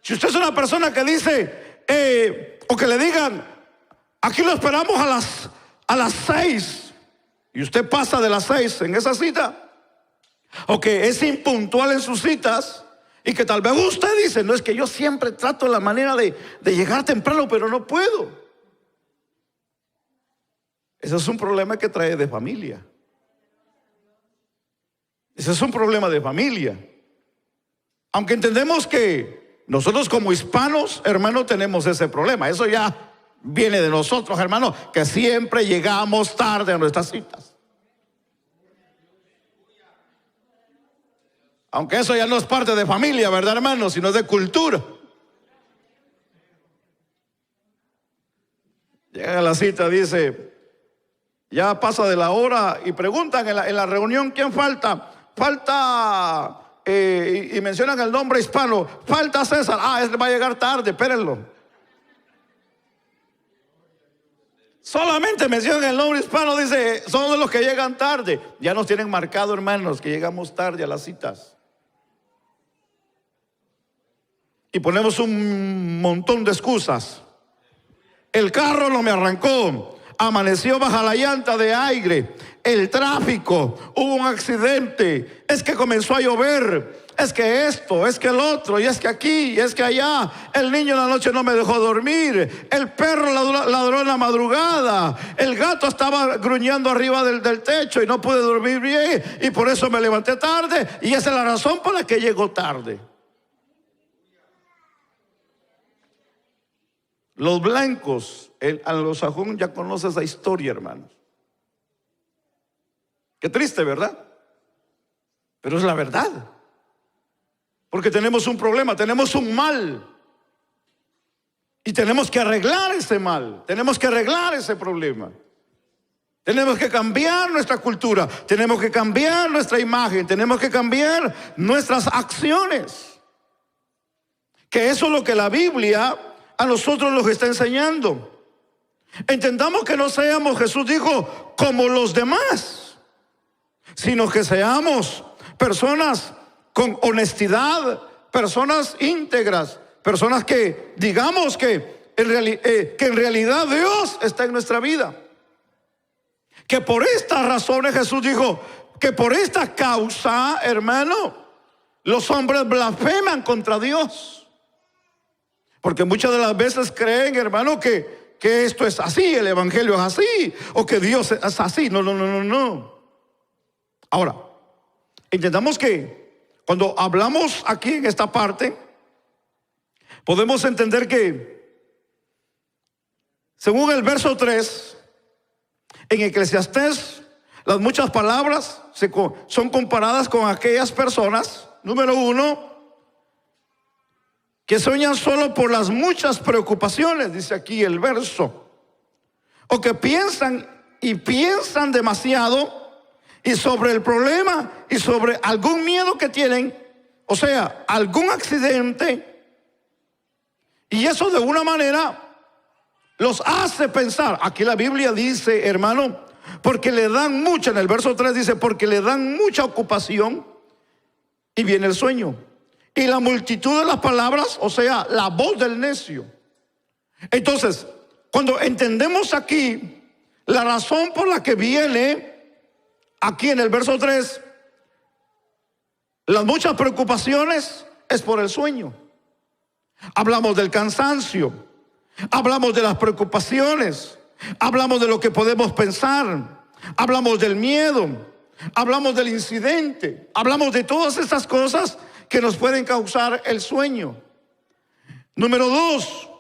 Si usted es una persona que dice, o que le digan, aquí lo esperamos a las 6, y usted pasa de las 6 en esa cita, o que es impuntual en sus citas, y que tal vez usted dice, no, es que yo siempre trato la manera de llegar temprano, pero no puedo. Ese es un problema que trae de familia. Ese es un problema de familia. Aunque entendemos que nosotros como hispanos, hermano, tenemos ese problema. Eso ya viene de nosotros, hermano, que siempre llegamos tarde a nuestras citas. Aunque eso ya no es parte de familia, ¿verdad, hermano? Sino de cultura. Llega a la cita, dice, ya pasa de la hora y preguntan en la reunión, ¿quién falta? Falta, y mencionan el nombre hispano, falta César. Este va a llegar tarde, espérenlo. Solamente mencionan el nombre hispano, dice, son de los que llegan tarde. Ya nos tienen marcado, hermanos, que llegamos tarde a las citas. Y ponemos un montón de excusas. El carro no me arrancó, amaneció baja la llanta de aire, el tráfico, hubo un accidente, es que comenzó a llover, es que esto, es que el otro, y es que aquí, y es que allá, el niño en la noche no me dejó dormir, el perro ladró en la madrugada, el gato estaba gruñendo arriba del techo y no pude dormir bien, y por eso me levanté tarde, y esa es la razón por la que llego tarde. Los blancos, el anglosajón ya conoce esa historia, hermanos. Qué triste, ¿verdad? Pero es la verdad. Porque tenemos un problema, tenemos un mal. Y tenemos que arreglar ese mal, tenemos que arreglar ese problema. Tenemos que cambiar nuestra cultura, tenemos que cambiar nuestra imagen, tenemos que cambiar nuestras acciones. Que eso es lo que la Biblia a nosotros nos está enseñando. Entendamos que no seamos, Jesús dijo, como los demás, sino que seamos personas con honestidad, personas íntegras, personas que digamos que en realidad Dios está en nuestra vida. Que por estas razones Jesús dijo que por esta causa, hermano, los hombres blasfeman contra Dios. Porque muchas de las veces creen, hermano, que esto es así, el evangelio es así, o que Dios es así. No, no, no, no, no. Ahora, entendamos que cuando hablamos aquí en esta parte, podemos entender que, según el verso 3, en Eclesiastés, Las muchas palabras son comparadas con aquellas personas, número uno, que sueñan solo por las muchas preocupaciones, dice aquí el verso, o que piensan demasiado y sobre el problema y sobre algún miedo que tienen, o sea, algún accidente, y eso de una manera los hace pensar. Aquí la Biblia dice, hermano, porque le dan mucha, en el verso 3 dice, porque le dan mucha ocupación y viene el sueño. Y la multitud de las palabras, o sea, la voz del necio. Entonces, cuando entendemos aquí la razón por la que viene, aquí en el verso 3, las muchas preocupaciones es por el sueño. Hablamos del cansancio, hablamos de las preocupaciones, hablamos de lo que podemos pensar, hablamos del miedo, hablamos del incidente, hablamos de todas estas cosas que nos pueden causar el sueño. Número 2,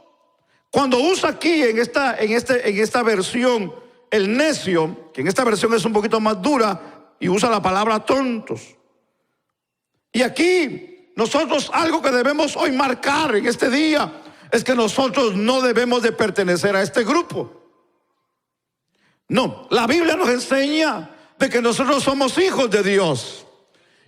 cuando usa aquí en esta versión el necio, que en esta versión es un poquito más dura y usa la palabra tontos. Y aquí nosotros algo que debemos hoy marcar en este día es que nosotros no debemos de pertenecer a este grupo. No, la Biblia nos enseña de que nosotros somos hijos de Dios.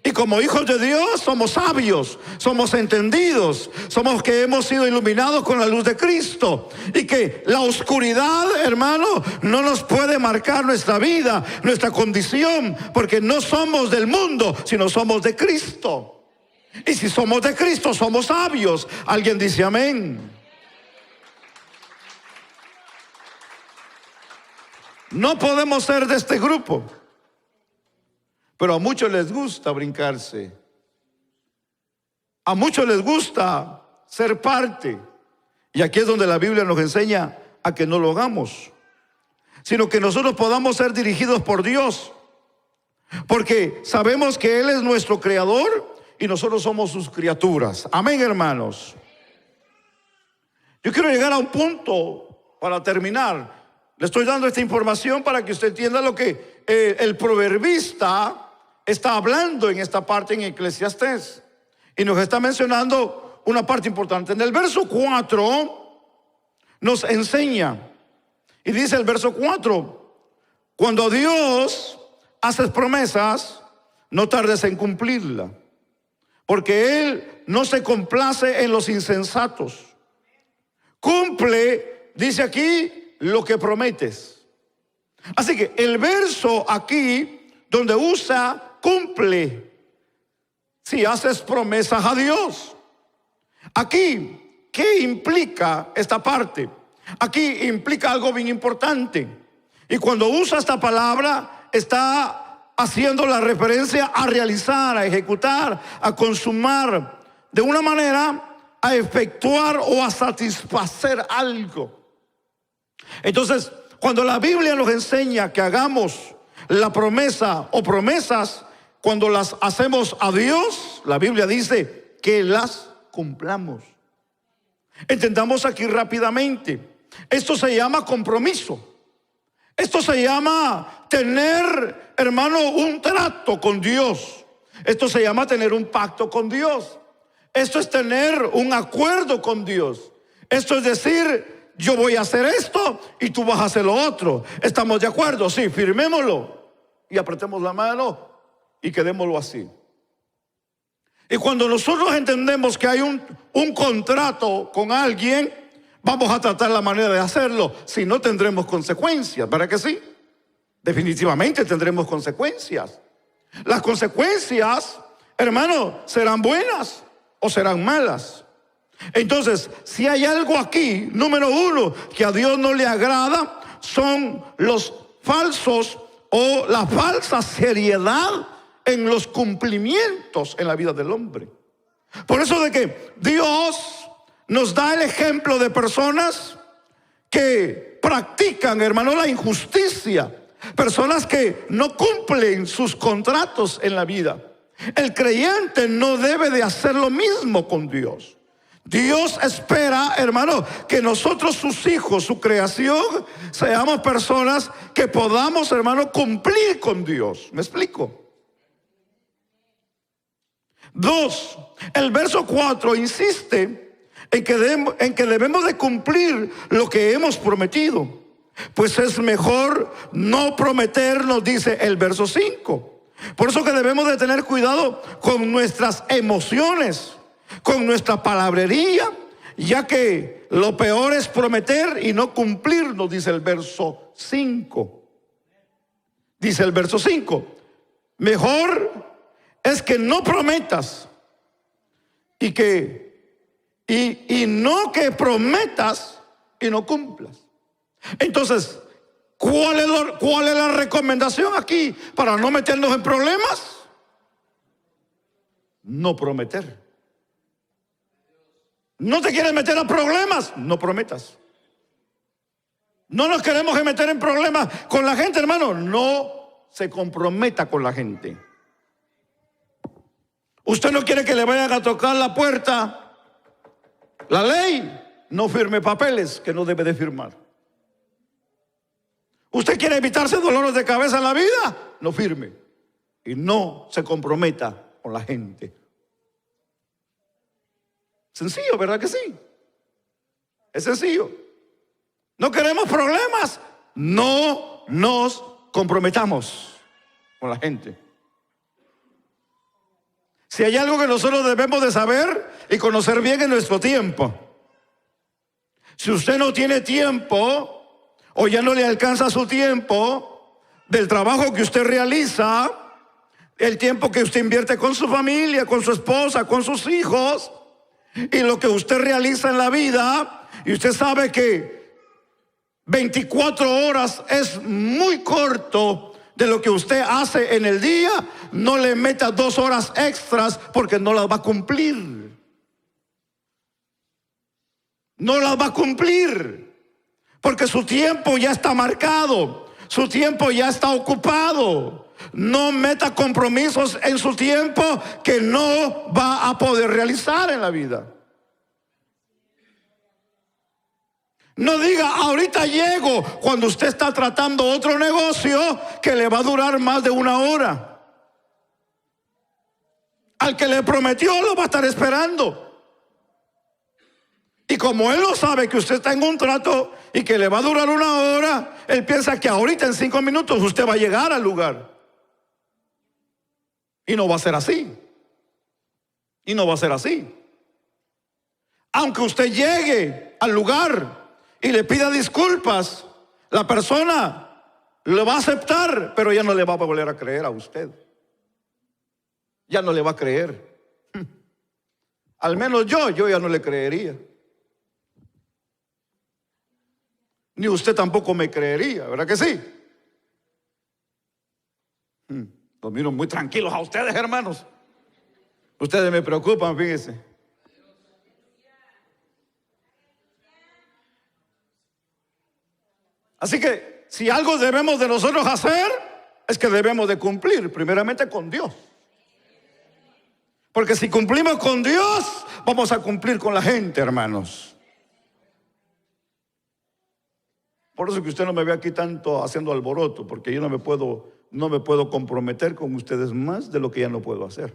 Y como hijos de Dios somos sabios, somos entendidos, somos que hemos sido iluminados con la luz de Cristo. Y que la oscuridad, hermano, no nos puede marcar nuestra vida, nuestra condición, porque no somos del mundo, sino somos de Cristo. Y si somos de Cristo, somos sabios. Alguien dice amén. No podemos ser de este grupo. Pero a muchos les gusta brincarse. A muchos les gusta ser parte. Y aquí es donde la Biblia nos enseña a que no lo hagamos, sino que nosotros podamos ser dirigidos por Dios. Porque sabemos que Él es nuestro creador y nosotros somos sus criaturas. Amén, hermanos. Yo quiero llegar a un punto para terminar. Le estoy dando esta información para que usted entienda lo que el proverbista está hablando en esta parte en Eclesiastés. Y nos está mencionando una parte importante. En el verso 4 nos enseña. Y dice el verso 4: cuando a Dios haces promesas, no tardes en cumplirla, porque Él no se complace en los insensatos. Cumple, dice aquí, lo que prometes. Así que el verso aquí, donde usa cumple, si haces promesas a Dios. Aquí, ¿qué implica esta parte? Aquí implica algo bien importante. Y cuando usa esta palabra, está haciendo la referencia a realizar, a ejecutar, a consumar, de una manera a efectuar o a satisfacer algo. Entonces, cuando la Biblia nos enseña que hagamos la promesa o promesas, cuando las hacemos a Dios, la Biblia dice que las cumplamos. Entendamos aquí rápidamente. Esto se llama compromiso. Esto se llama tener, hermano, un trato con Dios. Esto se llama tener un pacto con Dios. Esto es tener un acuerdo con Dios. Esto es decir, yo voy a hacer esto y tú vas a hacer lo otro. ¿Estamos de acuerdo? Sí, firmémoslo y apretemos la mano y quedémoslo así. Y cuando nosotros entendemos que hay un contrato con alguien, vamos a tratar la manera de hacerlo. Si no, tendremos consecuencias, ¿verdad que sí? Definitivamente tendremos consecuencias. Las consecuencias, hermano, serán buenas o serán malas. Entonces, si hay algo aquí, número uno, que a Dios no le agrada, son los falsos o la falsa seriedad en los cumplimientos en la vida del hombre. Por eso de que Dios nos da el ejemplo de personas que practican, hermano, la injusticia, personas que no cumplen sus contratos en la vida. El creyente no debe de hacer lo mismo con Dios. Dios espera, hermano, que nosotros, sus hijos, su creación, seamos personas que podamos, hermano, cumplir con Dios. ¿Me explico? 2, el verso 4 insiste en que debemos de cumplir lo que hemos prometido. Pues es mejor no prometer, nos dice el verso 5. Por eso que debemos de tener cuidado con nuestras emociones, con nuestra palabrería, ya que lo peor es prometer y no cumplir, nos dice el verso 5. Dice el verso 5, mejor es que no prometas y no que prometas y no cumplas. Entonces, ¿cuál es la recomendación aquí para no meternos en problemas? No prometer. ¿No te quieres meter a problemas? No prometas. No nos queremos meter en problemas con la gente, hermano. No se comprometa con la gente. Usted no quiere que le vayan a tocar la puerta. La ley, no firme papeles que no debe de firmar. Usted quiere evitarse dolores de cabeza en la vida, no firme. Y no se comprometa con la gente. Sencillo, ¿verdad que sí? Es sencillo. No queremos problemas, no nos comprometamos con la gente. Si hay algo que nosotros debemos de saber y conocer bien en nuestro tiempo. Si usted no tiene tiempo o ya no le alcanza su tiempo del trabajo que usted realiza, el tiempo que usted invierte con su familia, con su esposa, con sus hijos, y lo que usted realiza en la vida, y usted sabe que 24 horas es muy corto de lo que usted hace en el día, no le meta 2 horas extras porque no las va a cumplir. No las va a cumplir porque su tiempo ya está marcado, su tiempo ya está ocupado. No meta compromisos en su tiempo que no va a poder realizar en la vida. No diga, ahorita llego, cuando usted está tratando otro negocio que le va a durar más de 1 hora. Al que le prometió lo va a estar esperando. Y como él no sabe que usted está en un trato y que le va a durar 1 hora, él piensa que ahorita en 5 minutos usted va a llegar al lugar. Y no va a ser así. Y no va a ser así. Aunque usted llegue al lugar y le pida disculpas, la persona lo va a aceptar, pero ya no le va a volver a creer a usted. Ya no le va a creer. Al menos yo ya no le creería. Ni usted tampoco me creería, ¿verdad que sí? Los miro muy tranquilos a ustedes, hermanos. Ustedes me preocupan, fíjense. Así que si algo debemos de nosotros hacer, es que debemos de cumplir primeramente con Dios. Porque si cumplimos con Dios, vamos a cumplir con la gente, hermanos. Por eso que usted no me ve aquí tanto haciendo alboroto, porque yo no me puedo comprometer con ustedes más de lo que ya no puedo hacer.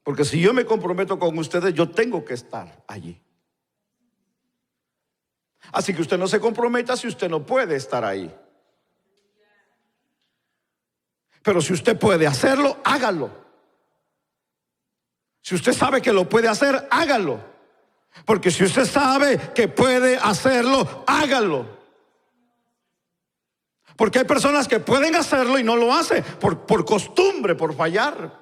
Porque si yo me comprometo con ustedes, yo tengo que estar allí. Así que usted no se comprometa si usted no puede estar ahí. Pero si usted puede hacerlo, hágalo. Si usted sabe que lo puede hacer, hágalo. Porque si usted sabe que puede hacerlo, hágalo. Porque hay personas que pueden hacerlo y no lo hacen por costumbre, por fallar.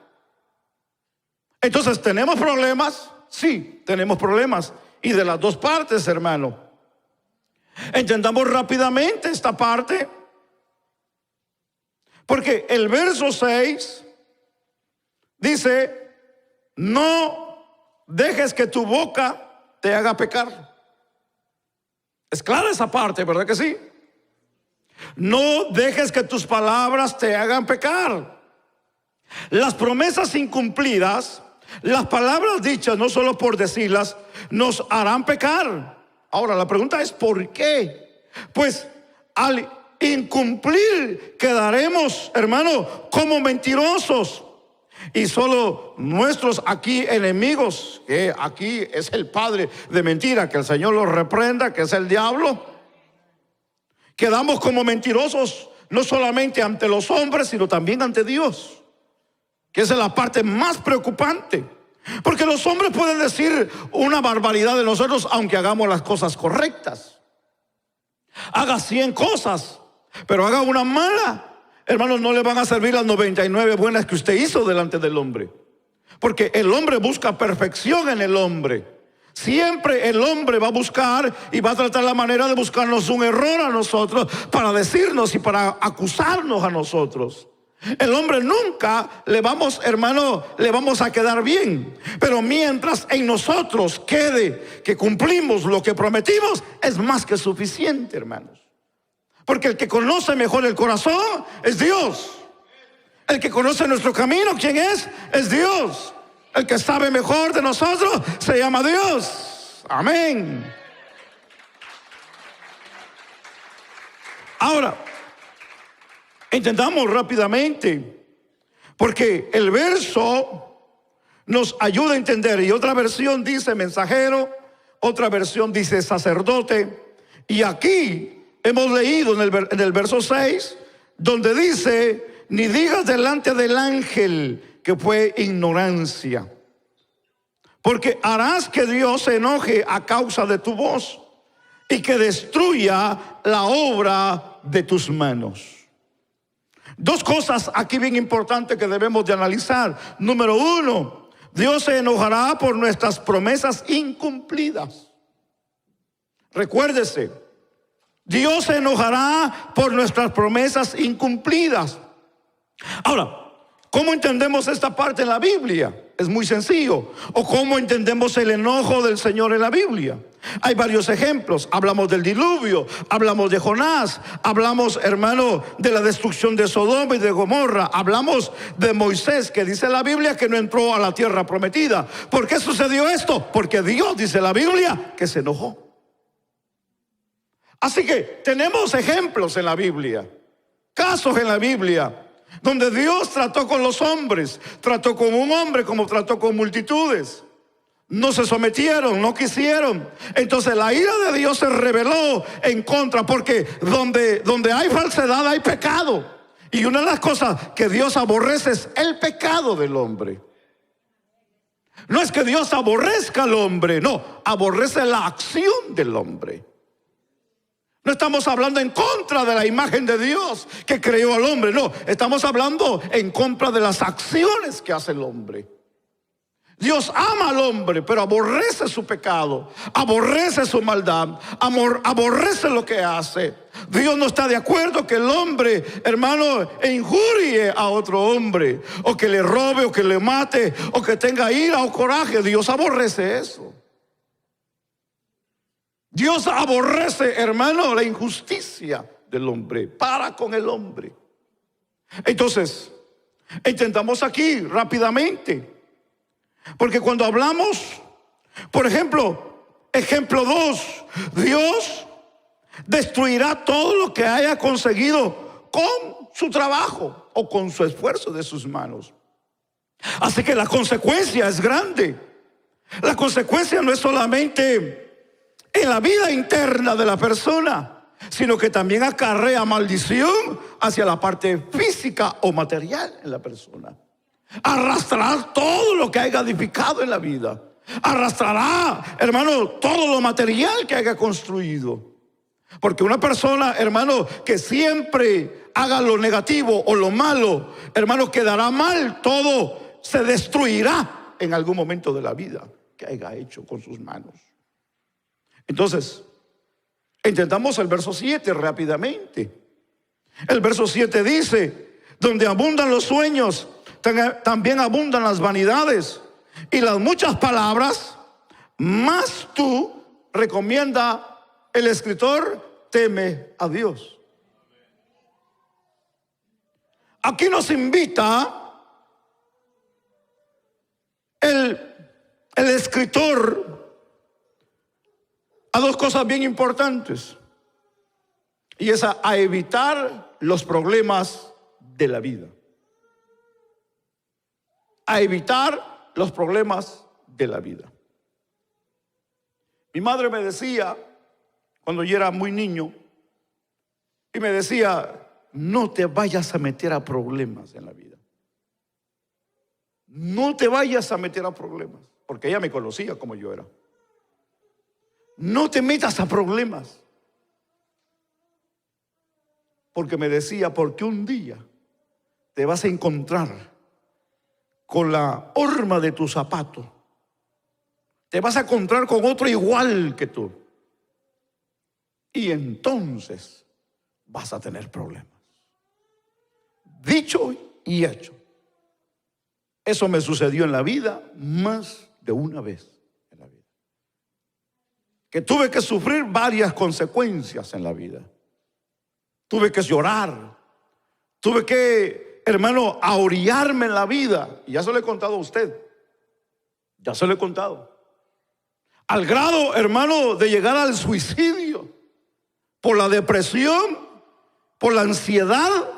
Entonces, ¿tenemos problemas? Sí, tenemos problemas. Y de las dos partes, hermano. Entendamos rápidamente esta parte. Porque el verso 6 dice, no dejes que tu boca te haga pecar. Es clara esa parte, ¿verdad que sí? No dejes que tus palabras te hagan pecar. Las promesas incumplidas Las palabras dichas, no solo por decirlas, nos harán pecar. Ahora, la pregunta es ¿por qué? Pues al incumplir quedaremos, hermano, como mentirosos. Y solo nuestros aquí enemigos, que aquí es el padre de mentira, que el Señor los reprenda, que es el diablo, quedamos como mentirosos, no solamente ante los hombres, sino también ante Dios, que esa es la parte más preocupante. Porque los hombres pueden decir una barbaridad de nosotros, aunque hagamos las cosas correctas. Haga 100 cosas, pero haga una mala, hermanos, no le van a servir las 99 buenas que usted hizo delante del hombre. Porque el hombre busca perfección en el hombre. Siempre el hombre va a buscar y va a tratar la manera de buscarnos un error a nosotros, para decirnos y para acusarnos a nosotros. El hombre nunca le vamos, hermano, le vamos a quedar bien. Pero mientras en nosotros quede que cumplimos lo que prometimos, es más que suficiente, hermanos. Porque el que conoce mejor el corazón es Dios. El que conoce nuestro camino, ¿quién es? Es Dios. El que sabe mejor de nosotros se llama Dios. Amén. Ahora, entendamos rápidamente, porque el verso nos ayuda a entender. Y otra versión dice mensajero, otra versión dice sacerdote. Y aquí hemos leído en el verso 6, donde dice: ni digas delante del ángel que fue ignorancia, porque harás que Dios se enoje a causa de tu voz y que destruya la obra de tus manos. Dos cosas aquí bien importantes que debemos de analizar. Número uno, Dios se enojará por nuestras promesas incumplidas. Recuérdese, Dios se enojará por nuestras promesas incumplidas. Ahora, ¿cómo entendemos esta parte en la Biblia? Es muy sencillo. ¿O cómo entendemos el enojo del Señor en la Biblia? Hay varios ejemplos. Hablamos del diluvio, hablamos de Jonás, hablamos, hermano, de la destrucción de Sodoma y de Gomorra. Hablamos de Moisés, que dice la Biblia que no entró a la tierra prometida. ¿Por qué sucedió esto? Porque Dios, dice la Biblia, que se enojó. Así que tenemos ejemplos en la Biblia, casos en la Biblia, donde Dios trató con los hombres, trató con un hombre como trató con multitudes. No se sometieron, no quisieron. Entonces la ira de Dios se rebeló en contra, porque donde hay falsedad hay pecado. Y una de las cosas que Dios aborrece es el pecado del hombre. No es que Dios aborrezca al hombre, no, aborrece la acción del hombre. No estamos hablando en contra de la imagen de Dios que creó al hombre, no, estamos hablando en contra de las acciones que hace el hombre. Dios ama al hombre, pero aborrece su pecado, aborrece su maldad, aborrece lo que hace. Dios no está de acuerdo que el hombre, hermano, injurie a otro hombre, o que le robe, o que le mate, o que tenga ira o coraje. Dios aborrece eso. Dios aborrece, hermano, la injusticia del hombre, para con el hombre. Entonces, entendamos aquí rápidamente, porque cuando hablamos, por ejemplo, ejemplo 2, Dios destruirá todo lo que haya conseguido con su trabajo o con su esfuerzo de sus manos. Así que la consecuencia es grande. La consecuencia no es solamente en la vida interna de la persona, sino que también acarrea maldición hacia la parte física o material en la persona. Arrastrará todo lo que haya edificado en la vida. Arrastrará, hermano, todo lo material que haya construido. Porque una persona, hermano, que siempre haga lo negativo o lo malo, hermano, quedará mal. Todo se destruirá en algún momento de la vida que haya hecho con sus manos. Entonces, intentamos el verso 7 rápidamente. El verso 7 dice: donde abundan los sueños, también abundan las vanidades, y las muchas palabras. Más tú, recomienda el escritor, teme a Dios. Aquí nos invita el el escritor a dos cosas bien importantes. Y es a evitar los problemas de la vida. A evitar los problemas de la vida. Mi madre me decía, cuando yo era muy niño, y me decía, no te vayas a meter a problemas en la vida. No te vayas a meter a problemas, porque ella me conocía como yo era. No te metas a problemas. Porque me decía, porque un día te vas a encontrar con la horma de tu zapato. Te vas a encontrar con otro igual que tú. Y entonces vas a tener problemas. Dicho y hecho. Eso me sucedió en la vida más de una vez en la vida. Que tuve que sufrir varias consecuencias en la vida. Tuve que llorar. Tuve que, hermano, ahorillarme en la vida. Y ya se lo he contado a usted. Ya se lo he contado. Al grado, hermano, de llegar al suicidio. Por la depresión, por la ansiedad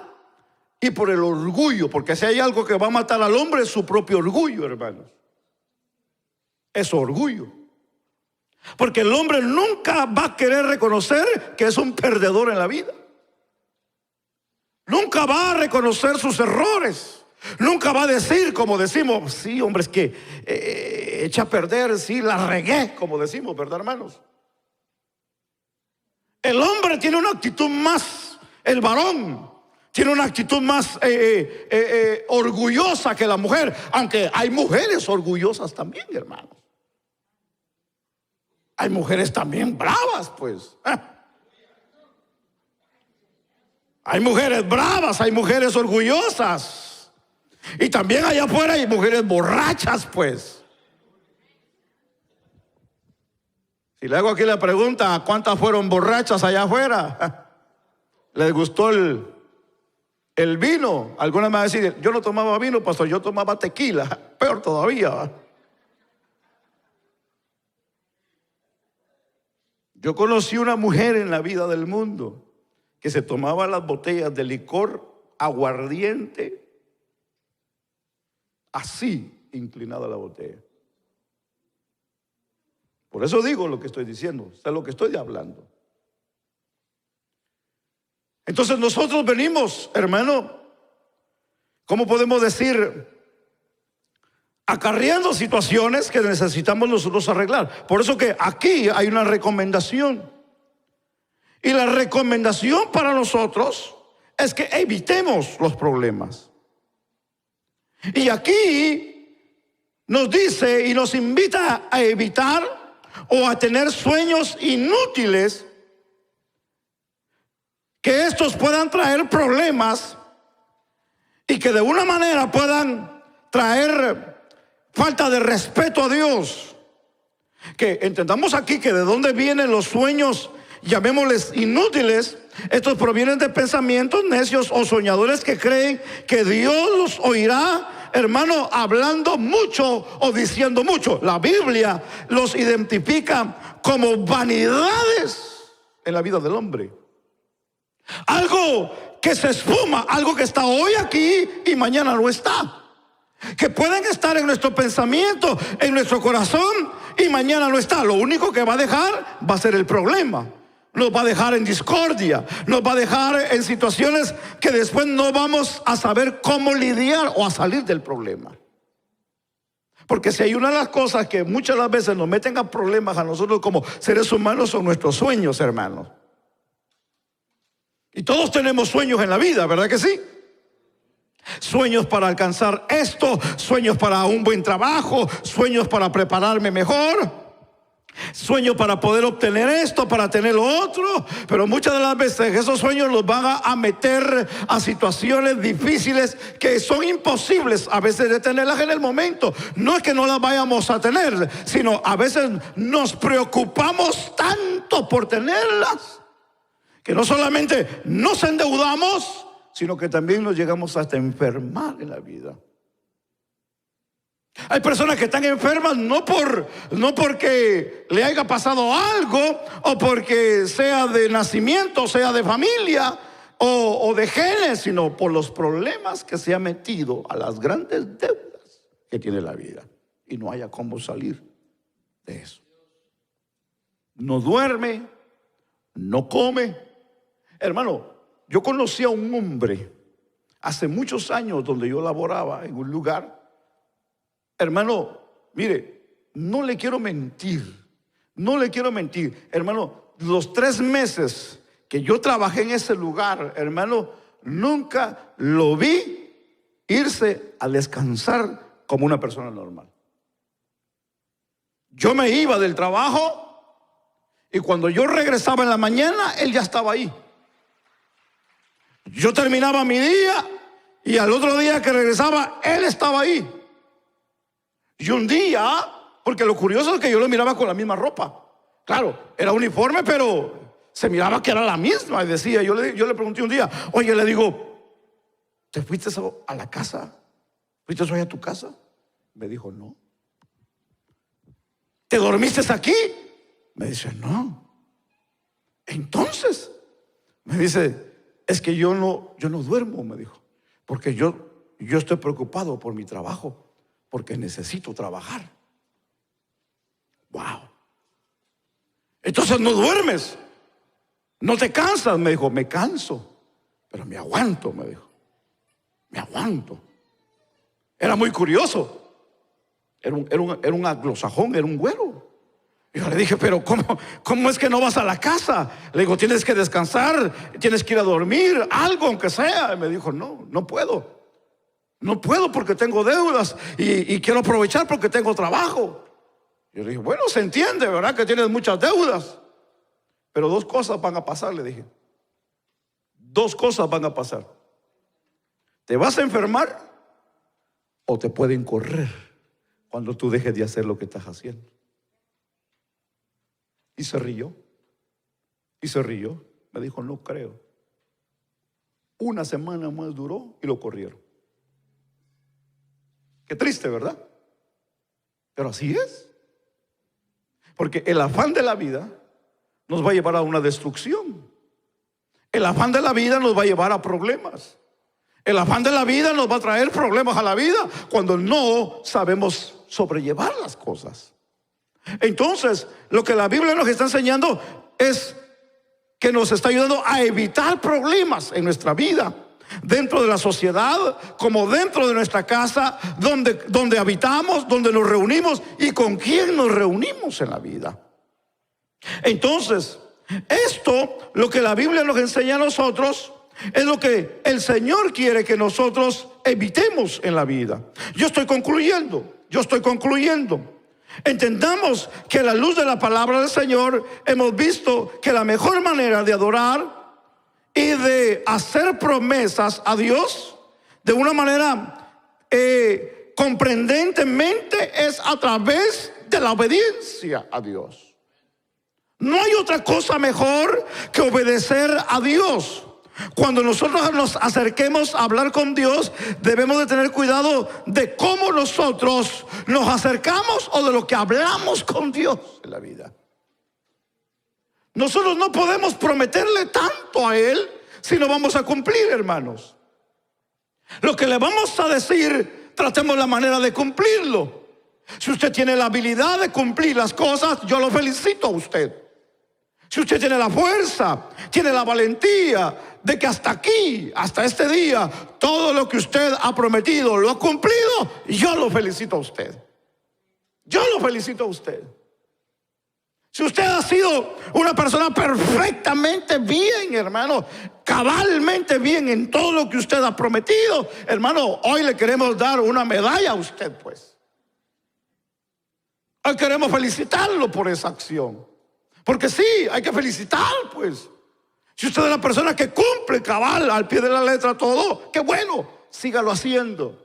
y por el orgullo. Porque si hay algo que va a matar al hombre es su propio orgullo, hermanos. Es orgullo. Porque el hombre nunca va a querer reconocer que es un perdedor en la vida. Nunca va a reconocer sus errores. Nunca va a decir, como decimos, sí, hombre, es que echa a perder, sí, la regué, como decimos, ¿verdad, hermanos? El hombre tiene una actitud más, el varón tiene una actitud más orgullosa que la mujer, aunque hay mujeres orgullosas también, hermanos. Hay mujeres también bravas, pues. Hay mujeres bravas, hay mujeres orgullosas. Y también allá afuera hay mujeres borrachas, pues. Si le hago aquí la pregunta, ¿cuántas fueron borrachas allá afuera? ¿Les gustó el vino? Algunas me van a decir, yo no tomaba vino, pastor, yo tomaba tequila. Peor todavía. Yo conocí una mujer en la vida del mundo que se tomaba las botellas de licor aguardiente así, inclinada la botella. Por eso digo lo que estoy diciendo, sé lo que estoy hablando. Entonces nosotros venimos, hermano, ¿cómo podemos decir? Acarreando situaciones que necesitamos nosotros arreglar. Por eso que aquí hay una recomendación. Y la recomendación para nosotros es que evitemos los problemas. Y aquí nos dice y nos invita a evitar o a tener sueños inútiles, que estos puedan traer problemas y que de una manera puedan traer falta de respeto a Dios. Que entendamos aquí que de dónde vienen los sueños, llamémosles inútiles. Estos provienen de pensamientos necios o soñadores que creen que Dios los oirá, hermano, hablando mucho o diciendo mucho. La Biblia los identifica como vanidades en la vida del hombre. Algo que se esfuma, algo que está hoy aquí y mañana no está. Que pueden estar en nuestro pensamiento, en nuestro corazón y mañana no está. Lo único que va a dejar va a ser el problema. Nos va a dejar en discordia, nos va a dejar en situaciones que después no vamos a saber cómo lidiar o a salir del problema. Porque si hay una de las cosas que muchas de las veces nos meten a problemas a nosotros como seres humanos son nuestros sueños, hermanos. Y todos tenemos sueños en la vida, ¿verdad que sí? Sueños para alcanzar esto, sueños para un buen trabajo, sueños para prepararme mejor, sueños para poder obtener esto, para tener lo otro. Pero muchas de las veces esos sueños los van a meter a situaciones difíciles que son imposibles a veces de tenerlas en el momento. No es que no las vayamos a tener, sino a veces nos preocupamos tanto por tenerlas que no solamente nos endeudamos, sino que también nos llegamos hasta enfermar en la vida. Hay personas que están enfermas no porque le haya pasado algo, o porque sea de nacimiento, sea de familia, o de genes, sino por los problemas que se ha metido, a las grandes deudas que tiene la vida, y no haya cómo salir de eso. No duerme, no come. Hermano, yo conocí a un hombre hace muchos años donde yo laboraba en un lugar. Hermano, mire, no le quiero mentir, hermano. Los 3 meses que yo trabajé en ese lugar, hermano, nunca lo vi irse a descansar como una persona normal. Yo me iba del trabajo y cuando yo regresaba en la mañana, él ya estaba ahí. Yo terminaba mi día y al otro día que regresaba, él estaba ahí. Y un día, porque lo curioso es que yo lo miraba con la misma ropa. Claro, era uniforme, pero se miraba que era la misma. Y decía, yo le pregunté un día, oye, le digo, ¿te fuiste a la casa? ¿Fuiste hoy a tu casa? Me dijo, no. ¿Te dormiste aquí? Me dice, no. Entonces, me dice, es que yo no duermo, me dijo, porque yo estoy preocupado por mi trabajo, porque necesito trabajar. Wow. Entonces no duermes, no te cansas. Me dijo, me canso, pero me aguanto, me dijo. Me aguanto. Era muy curioso. Era un anglosajón, era un güero. Y yo le dije, pero ¿cómo es que no vas a la casa? Le digo, tienes que descansar, tienes que ir a dormir, algo aunque sea. Y me dijo, no puedo. No puedo porque tengo deudas y quiero aprovechar porque tengo trabajo. Yo le dije, bueno, se entiende, ¿verdad? Que tienes muchas deudas. Pero 2 cosas van a pasar, le dije. 2 cosas van a pasar. Te vas a enfermar o te pueden correr cuando tú dejes de hacer lo que estás haciendo. Y se rió. Me dijo, no creo. 1 semana más duró y lo corrieron. Qué triste, ¿verdad? Pero así es. Porque el afán de la vida nos va a llevar a una destrucción. El afán de la vida nos va a llevar a problemas. El afán de la vida nos va a traer problemas a la vida cuando no sabemos sobrellevar las cosas. Entonces, lo que la Biblia nos está enseñando es que nos está ayudando a evitar problemas en nuestra vida, dentro de la sociedad, como dentro de nuestra casa, donde habitamos, donde nos reunimos y con quién nos reunimos en la vida. Entonces, esto, lo que la Biblia nos enseña a nosotros, es lo que el Señor quiere que nosotros evitemos en la vida. Yo estoy concluyendo. Entendamos que a la luz de la palabra del Señor hemos visto que la mejor manera de adorar y de hacer promesas a Dios de una manera comprendentemente es a través de la obediencia a Dios. No hay otra cosa mejor que obedecer a Dios. Cuando nosotros nos acerquemos a hablar con Dios, debemos de tener cuidado de cómo nosotros nos acercamos o de lo que hablamos con Dios en la vida. Nosotros no podemos prometerle tanto a Él si no vamos a cumplir, hermanos. Lo que le vamos a decir, tratemos la manera de cumplirlo. Si usted tiene la habilidad de cumplir las cosas, yo lo felicito a usted. Si usted tiene la fuerza, tiene la valentía de que hasta aquí, hasta este día, todo lo que usted ha prometido lo ha cumplido, yo lo felicito a usted. Si usted ha sido una persona perfectamente bien, hermano, cabalmente bien en todo lo que usted ha prometido, hermano, hoy le queremos dar una medalla a usted, pues. Hoy queremos felicitarlo por esa acción. Porque sí, hay que felicitar, pues. Si usted es la persona que cumple cabal al pie de la letra todo, qué bueno, sígalo haciendo.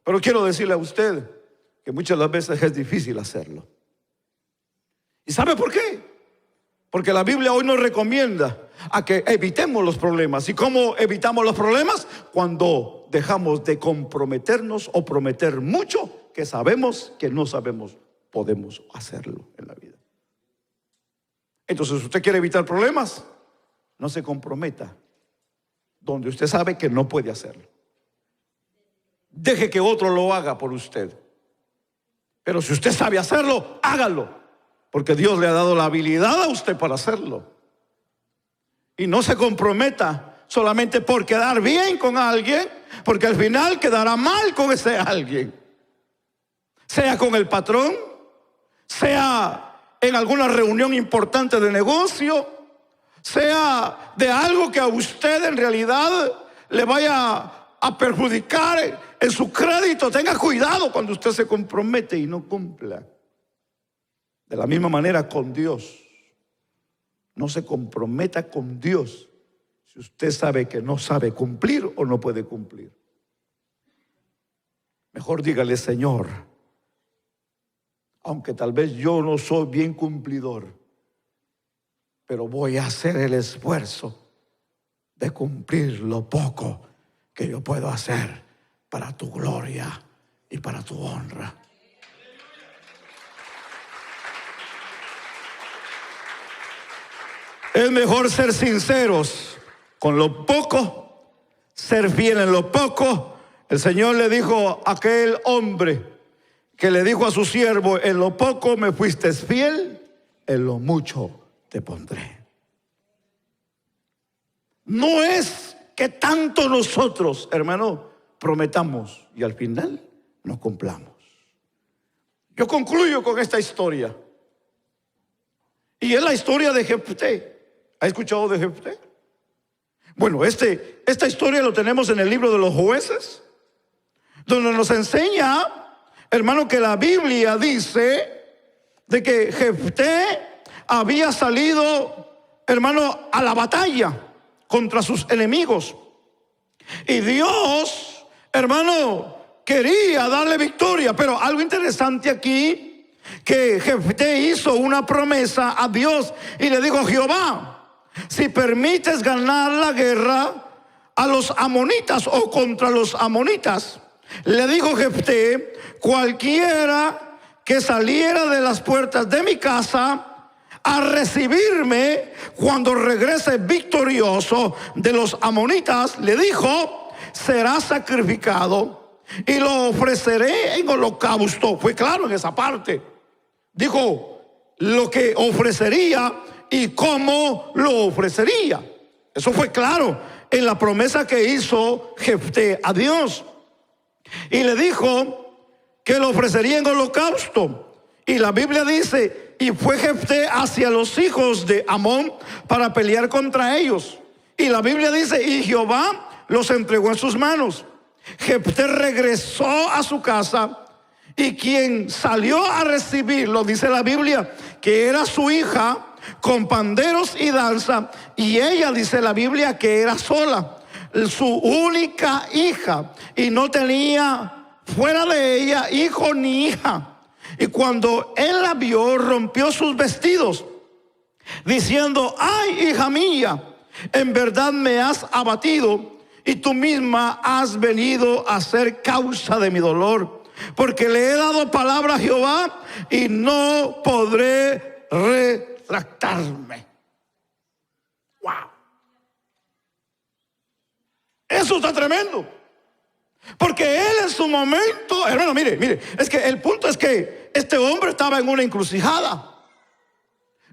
Pero quiero decirle a usted que muchas de las veces es difícil hacerlo. ¿Y sabe por qué? Porque la Biblia hoy nos recomienda a que evitemos los problemas. ¿Y cómo evitamos los problemas? Cuando dejamos de comprometernos o prometer mucho que sabemos que no sabemos, podemos hacerlo en la vida. Entonces, si usted quiere evitar problemas, no se comprometa donde usted sabe que no puede hacerlo. Deje que otro lo haga por usted. Pero si usted sabe hacerlo, hágalo, porque Dios le ha dado la habilidad a usted para hacerlo. Y no se comprometa solamente por quedar bien con alguien, porque al final quedará mal con ese alguien. Sea con el patrón, sea en alguna reunión importante de negocio, sea de algo que a usted en realidad le vaya a perjudicar en su crédito. Tenga cuidado cuando usted se compromete y no cumpla. De la misma manera con Dios. No se comprometa con Dios si usted sabe que no sabe cumplir o no puede cumplir. Mejor dígale: Señor, aunque tal vez yo no soy bien cumplidor, pero voy a hacer el esfuerzo de cumplir lo poco que yo puedo hacer para tu gloria y para tu honra. Es mejor ser sinceros con lo poco, ser fiel en lo poco. El Señor le dijo a aquel hombre que le dijo a su siervo: en lo poco me fuiste fiel, en lo mucho te pondré. No es que tanto nosotros, hermano, prometamos y al final no cumplamos. Yo concluyo con esta historia. Y es la historia de Jefté. ¿Ha escuchado de Jefté? Bueno, esta historia lo tenemos en el libro de los Jueces, donde nos enseña, hermano, que la Biblia dice de que Jefté había salido, hermano, a la batalla contra sus enemigos. Y Dios, hermano, quería darle victoria. Pero algo interesante aquí, que Jefté hizo una promesa a Dios y le dijo: Jehová, si permites ganar la guerra a los amonitas o contra los amonitas, le dijo Jefté, cualquiera que saliera de las puertas de mi casa a recibirme cuando regrese victorioso de los amonitas, le dijo, será sacrificado y lo ofreceré en holocausto. Fue claro en esa parte. Dijo lo que ofrecería y cómo lo ofrecería. Eso fue claro en la promesa que hizo Jefté a Dios. Y le dijo que lo ofrecería en holocausto. Y la Biblia dice: y fue Jefté hacia los hijos de Amón para pelear contra ellos. Y la Biblia dice: y Jehová los entregó en sus manos. Jefté regresó a su casa, y quien salió a recibirlo, dice la Biblia, que era su hija, con panderos y danza, y ella, dice la Biblia, que era sola, su única hija, y no tenía fuera de ella hijo ni hija. Y cuando él la vio, rompió sus vestidos, diciendo: ay, hija mía, en verdad me has abatido, y tú misma has venido a ser causa de mi dolor, porque le he dado palabra a Jehová y no podré retractarme. Wow. Eso está tremendo. Porque él en su momento, hermano, mire, es que el punto es que este hombre estaba en una encrucijada.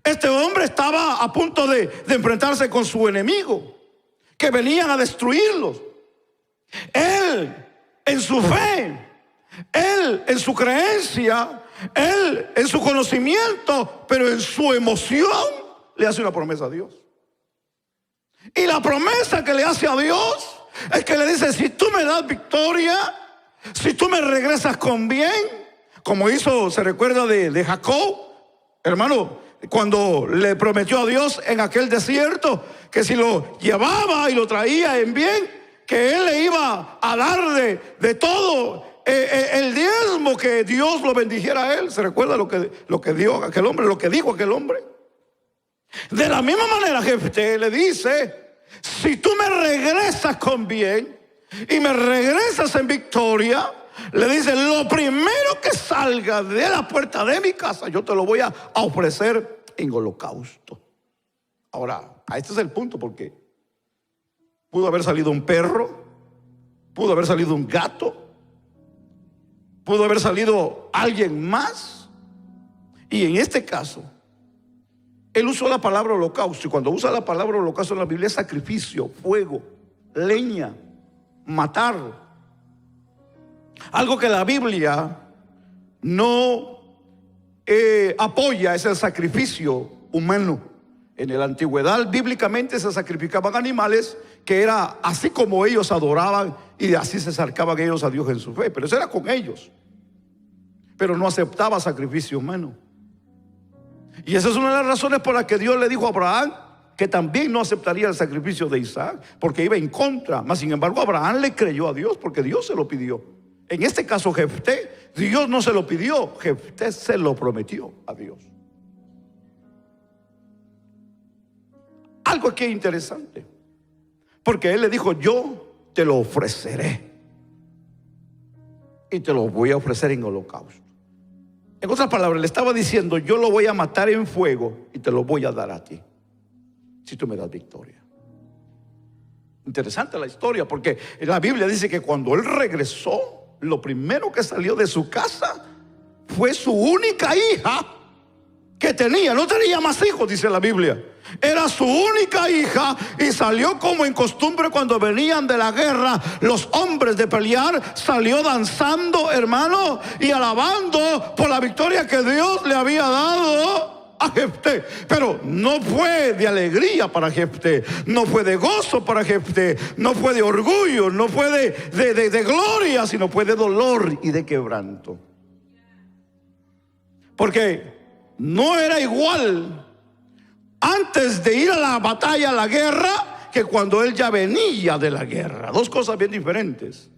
Este hombre estaba a punto de enfrentarse con su enemigo, que venían a destruirlos. Él en su fe, él en su creencia, él en su conocimiento, pero en su emoción le hace una promesa a Dios. Y la promesa que le hace a Dios es que le dice: si tú me das victoria, si tú me regresas con bien, como hizo, se recuerda de Jacob, hermano, cuando le prometió a Dios en aquel desierto que si lo llevaba y lo traía en bien, que él le iba a dar de todo el diezmo, que Dios lo bendijera a él. ¿Se recuerda lo que dio aquel hombre, lo que dijo aquel hombre? De la misma manera Jefté le dice: si tú me regresas con bien, y me regresas en victoria, le dice, lo primero que salga de la puerta de mi casa, yo te lo voy a ofrecer en holocausto. Ahora, este es el punto, porque pudo haber salido un perro, pudo haber salido un gato, pudo haber salido alguien más. Y en este caso, él usó la palabra holocausto. Y cuando usa la palabra holocausto en la Biblia es sacrificio, fuego, leña, matar. Algo que la Biblia no apoya es el sacrificio humano. En la antigüedad bíblicamente se sacrificaban animales, que era así como ellos adoraban y así se acercaban ellos a Dios en su fe. Pero eso era con ellos. Pero no aceptaba sacrificio humano. Y esa es una de las razones por las que Dios le dijo a Abraham que también no aceptaría el sacrificio de Isaac, porque iba en contra. Mas sin embargo Abraham le creyó a Dios porque Dios se lo pidió. En este caso Jefté, Dios no se lo pidió, Jefté se lo prometió a Dios. Algo aquí interesante, porque él le dijo, yo te lo ofreceré y te lo voy a ofrecer en holocausto. En otras palabras, le estaba diciendo, yo lo voy a matar en fuego y te lo voy a dar a ti, si tú me das victoria. Interesante la historia, porque la Biblia dice que cuando él regresó, lo primero que salió de su casa fue su única hija que tenía. No tenía más hijos, dice la Biblia. Era su única hija y salió como en costumbre cuando venían de la guerra los hombres de pelear. Salió danzando, hermano, y alabando por la victoria que Dios le había dado a Jefté. Pero no fue de alegría para Jefté, no fue de gozo para Jefté, no fue de orgullo, no fue de gloria, sino fue de dolor y de quebranto. Porque no era igual antes de ir a la batalla, a la guerra, que cuando él ya venía de la guerra. Dos cosas bien diferentes.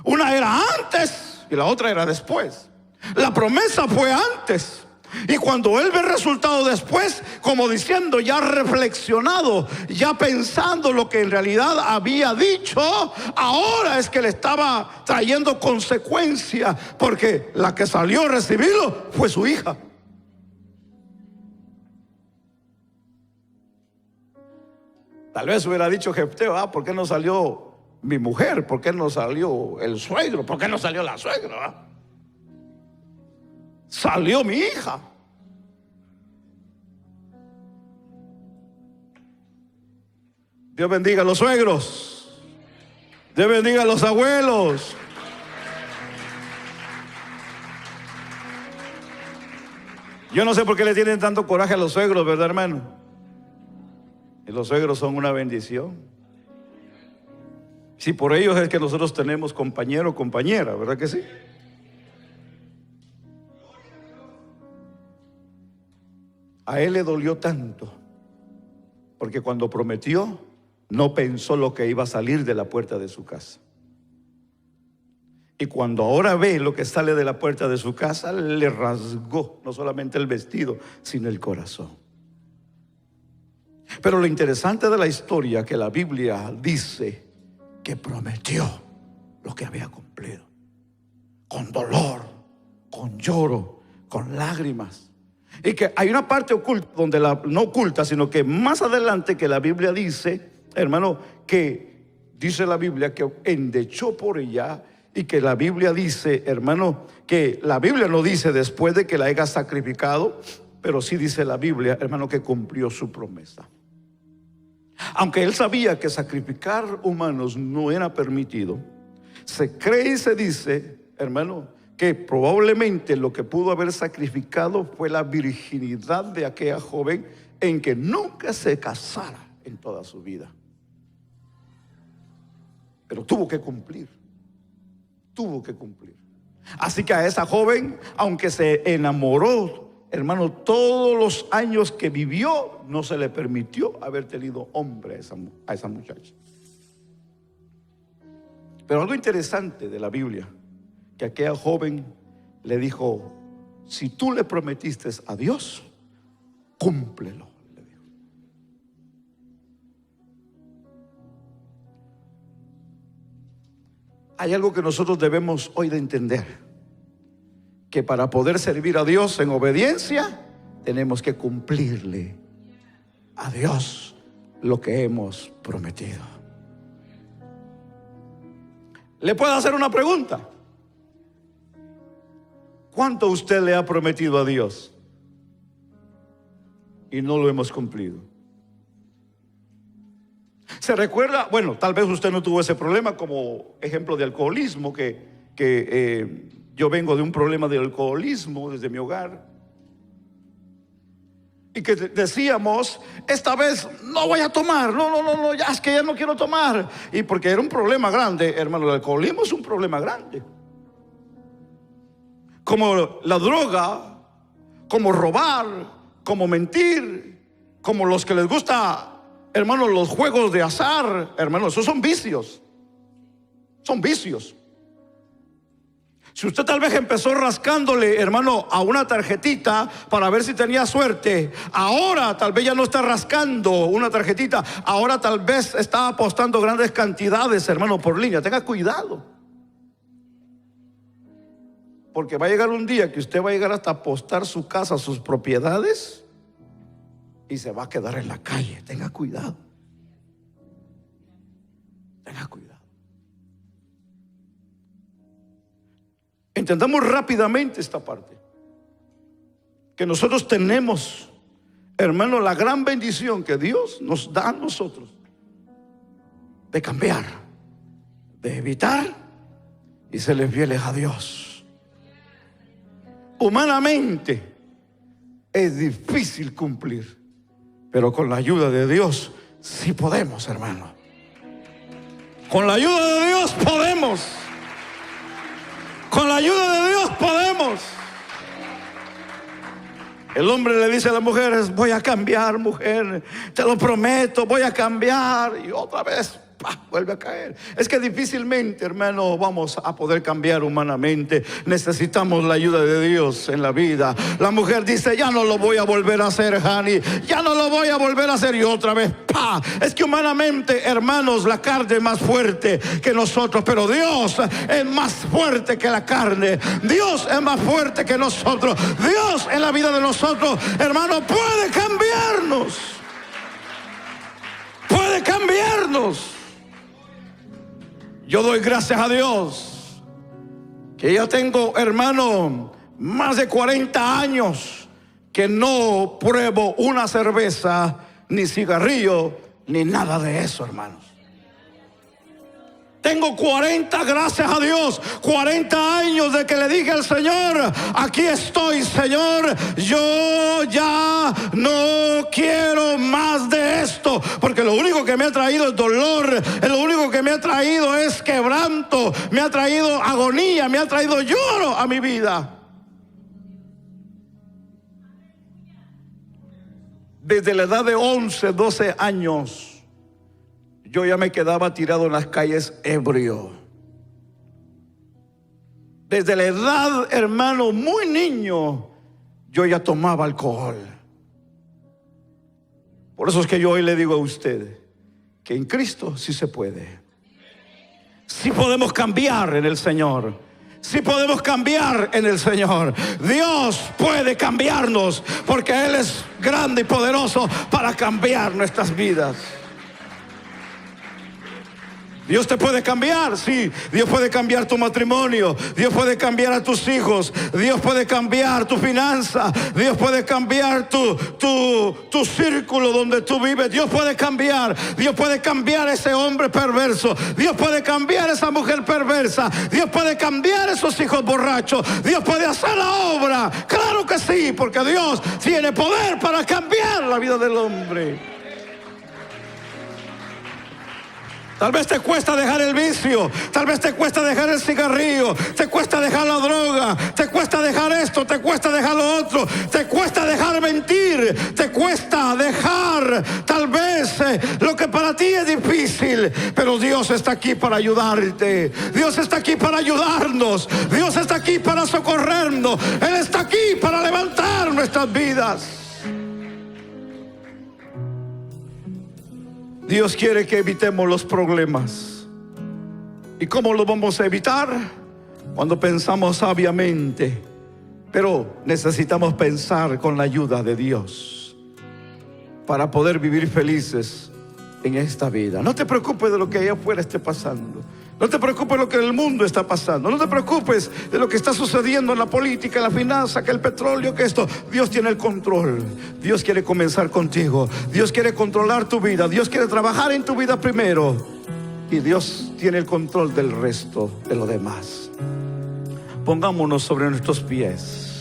Una era antes y la otra era después. La promesa fue antes, y cuando él ve el resultado después, como diciendo, ya reflexionado, ya pensando lo que en realidad había dicho, ahora es que le estaba trayendo consecuencia, porque la que salió a recibirlo fue su hija. Tal vez hubiera dicho Jefté, ¿por qué no salió mi mujer? ¿Por qué no salió el suegro? ¿Por qué no salió la suegra? Salió mi hija. Dios bendiga a los suegros. Dios bendiga a los abuelos. Yo no sé por qué le tienen tanto coraje a los suegros, ¿verdad, hermano? Y los suegros son una bendición. Si por ellos es que nosotros tenemos compañero o compañera, ¿verdad que sí? A él le dolió tanto, porque cuando prometió, no pensó lo que iba a salir de la puerta de su casa. Y cuando ahora ve lo que sale de la puerta de su casa, le rasgó no solamente el vestido, sino el corazón. Pero lo interesante de la historia es que la Biblia dice que prometió lo que había cumplido, con dolor, con lloro, con lágrimas. Y que hay una parte oculta, donde no oculta, sino que más adelante, que la Biblia dice, hermano, que dice la Biblia que endechó por ella. Y que la Biblia dice, hermano, que la Biblia no dice después de que la haya sacrificado, pero sí dice la Biblia, hermano, que cumplió su promesa. Aunque él sabía que sacrificar humanos no era permitido, se cree y se dice, hermano, que probablemente lo que pudo haber sacrificado fue la virginidad de aquella joven, en que nunca se casara en toda su vida. Pero tuvo que cumplir. Tuvo que cumplir. Así que a esa joven, aunque se enamoró, hermano, todos los años que vivió, no se le permitió haber tenido hombre a esa muchacha. Pero algo interesante de la Biblia, que aquella joven le dijo, si tú le prometiste a Dios, cúmplelo, le dijo. . Hay algo que nosotros debemos hoy de entender, que para poder servir a Dios en obediencia, tenemos que cumplirle a Dios lo que hemos prometido. ¿Le puedo hacer una pregunta? ¿Cuánto usted le ha prometido a Dios y no lo hemos cumplido? ¿Se recuerda? Bueno, tal vez usted no tuvo ese problema, como ejemplo de alcoholismo, que yo vengo de un problema de alcoholismo desde mi hogar, y que decíamos, esta vez no voy a tomar, no, ya es que ya no quiero tomar, y porque era un problema grande, hermano. El alcoholismo es un problema grande, como la droga, como robar, como mentir, como los que les gusta, hermanos, los juegos de azar, hermanos, esos son vicios. Son vicios. Si usted tal vez empezó rascándole, hermano, a una tarjetita para ver si tenía suerte, ahora tal vez ya no está rascando una tarjetita, ahora tal vez está apostando grandes cantidades, hermano, por línea. Tenga cuidado, porque va a llegar un día que usted va a llegar hasta apostar su casa, sus propiedades, y se va a quedar en la calle. Tenga cuidado. Tenga cuidado. Entendamos rápidamente esta parte, que nosotros tenemos, hermano, la gran bendición que Dios nos da a nosotros de cambiar, de evitar y serles fieles a Dios. Humanamente es difícil cumplir, pero con la ayuda de Dios sí podemos, hermano. Con la ayuda de Dios podemos. Con la ayuda de Dios podemos. El hombre le dice a las mujeres: voy a cambiar, mujer, te lo prometo, voy a cambiar. Y otra vez vuelve a caer. Es que difícilmente, hermano, vamos a poder cambiar humanamente. Necesitamos la ayuda de Dios en la vida. La mujer dice: ya no lo voy a volver a hacer, Hani, ya no lo voy a volver a hacer. Y otra vez, es que humanamente, hermanos, la carne es más fuerte que nosotros, pero Dios es más fuerte que la carne. Dios es más fuerte que nosotros. Dios en la vida de nosotros, hermano, puede cambiarnos. Puede cambiarnos. Yo doy gracias a Dios que ya tengo, hermano, más de 40 años que no pruebo una cerveza, ni cigarrillo, ni nada de eso, hermanos. Tengo 40, gracias a Dios, 40 años de que le dije al Señor: aquí estoy, Señor, yo ya no quiero más de esto, porque lo único que me ha traído es dolor, lo único que me ha traído es quebranto, me ha traído agonía, me ha traído lloro a mi vida. Desde la edad de 11, 12 años, yo ya me quedaba tirado en las calles ebrio. Desde la edad, hermano, muy niño, yo ya tomaba alcohol. Por eso es que yo hoy le digo a usted que en Cristo sí se puede. Sí podemos cambiar en el Señor. Sí podemos cambiar en el Señor. Dios puede cambiarnos, porque Él es grande y poderoso para cambiar nuestras vidas. Dios te puede cambiar, sí. Dios puede cambiar tu matrimonio. Dios puede cambiar a tus hijos. Dios puede cambiar tu finanza. Dios puede cambiar tu círculo donde tú vives. Dios puede cambiar. Dios puede cambiar ese hombre perverso. Dios puede cambiar esa mujer perversa. Dios puede cambiar esos hijos borrachos. Dios puede hacer la obra. Claro que sí, porque Dios tiene poder para cambiar la vida del hombre. Tal vez te cuesta dejar el vicio, tal vez te cuesta dejar el cigarrillo, te cuesta dejar la droga, te cuesta dejar esto, te cuesta dejar lo otro, te cuesta dejar mentir, te cuesta dejar tal vez lo que para ti es difícil, pero Dios está aquí para ayudarte. Dios está aquí para ayudarnos. Dios está aquí para socorrernos. Él está aquí para levantar nuestras vidas. Dios quiere que evitemos los problemas. ¿Y cómo lo vamos a evitar? Cuando pensamos sabiamente. Pero necesitamos pensar con la ayuda de Dios para poder vivir felices en esta vida. No te preocupes de lo que allá afuera esté pasando. No te preocupes de lo que en el mundo está pasando. No te preocupes de lo que está sucediendo en la política, en la finanza, que el petróleo, que esto. Dios tiene el control. Dios quiere comenzar contigo. Dios quiere controlar tu vida. Dios quiere trabajar en tu vida primero. Y Dios tiene el control del resto de lo demás. Pongámonos sobre nuestros pies.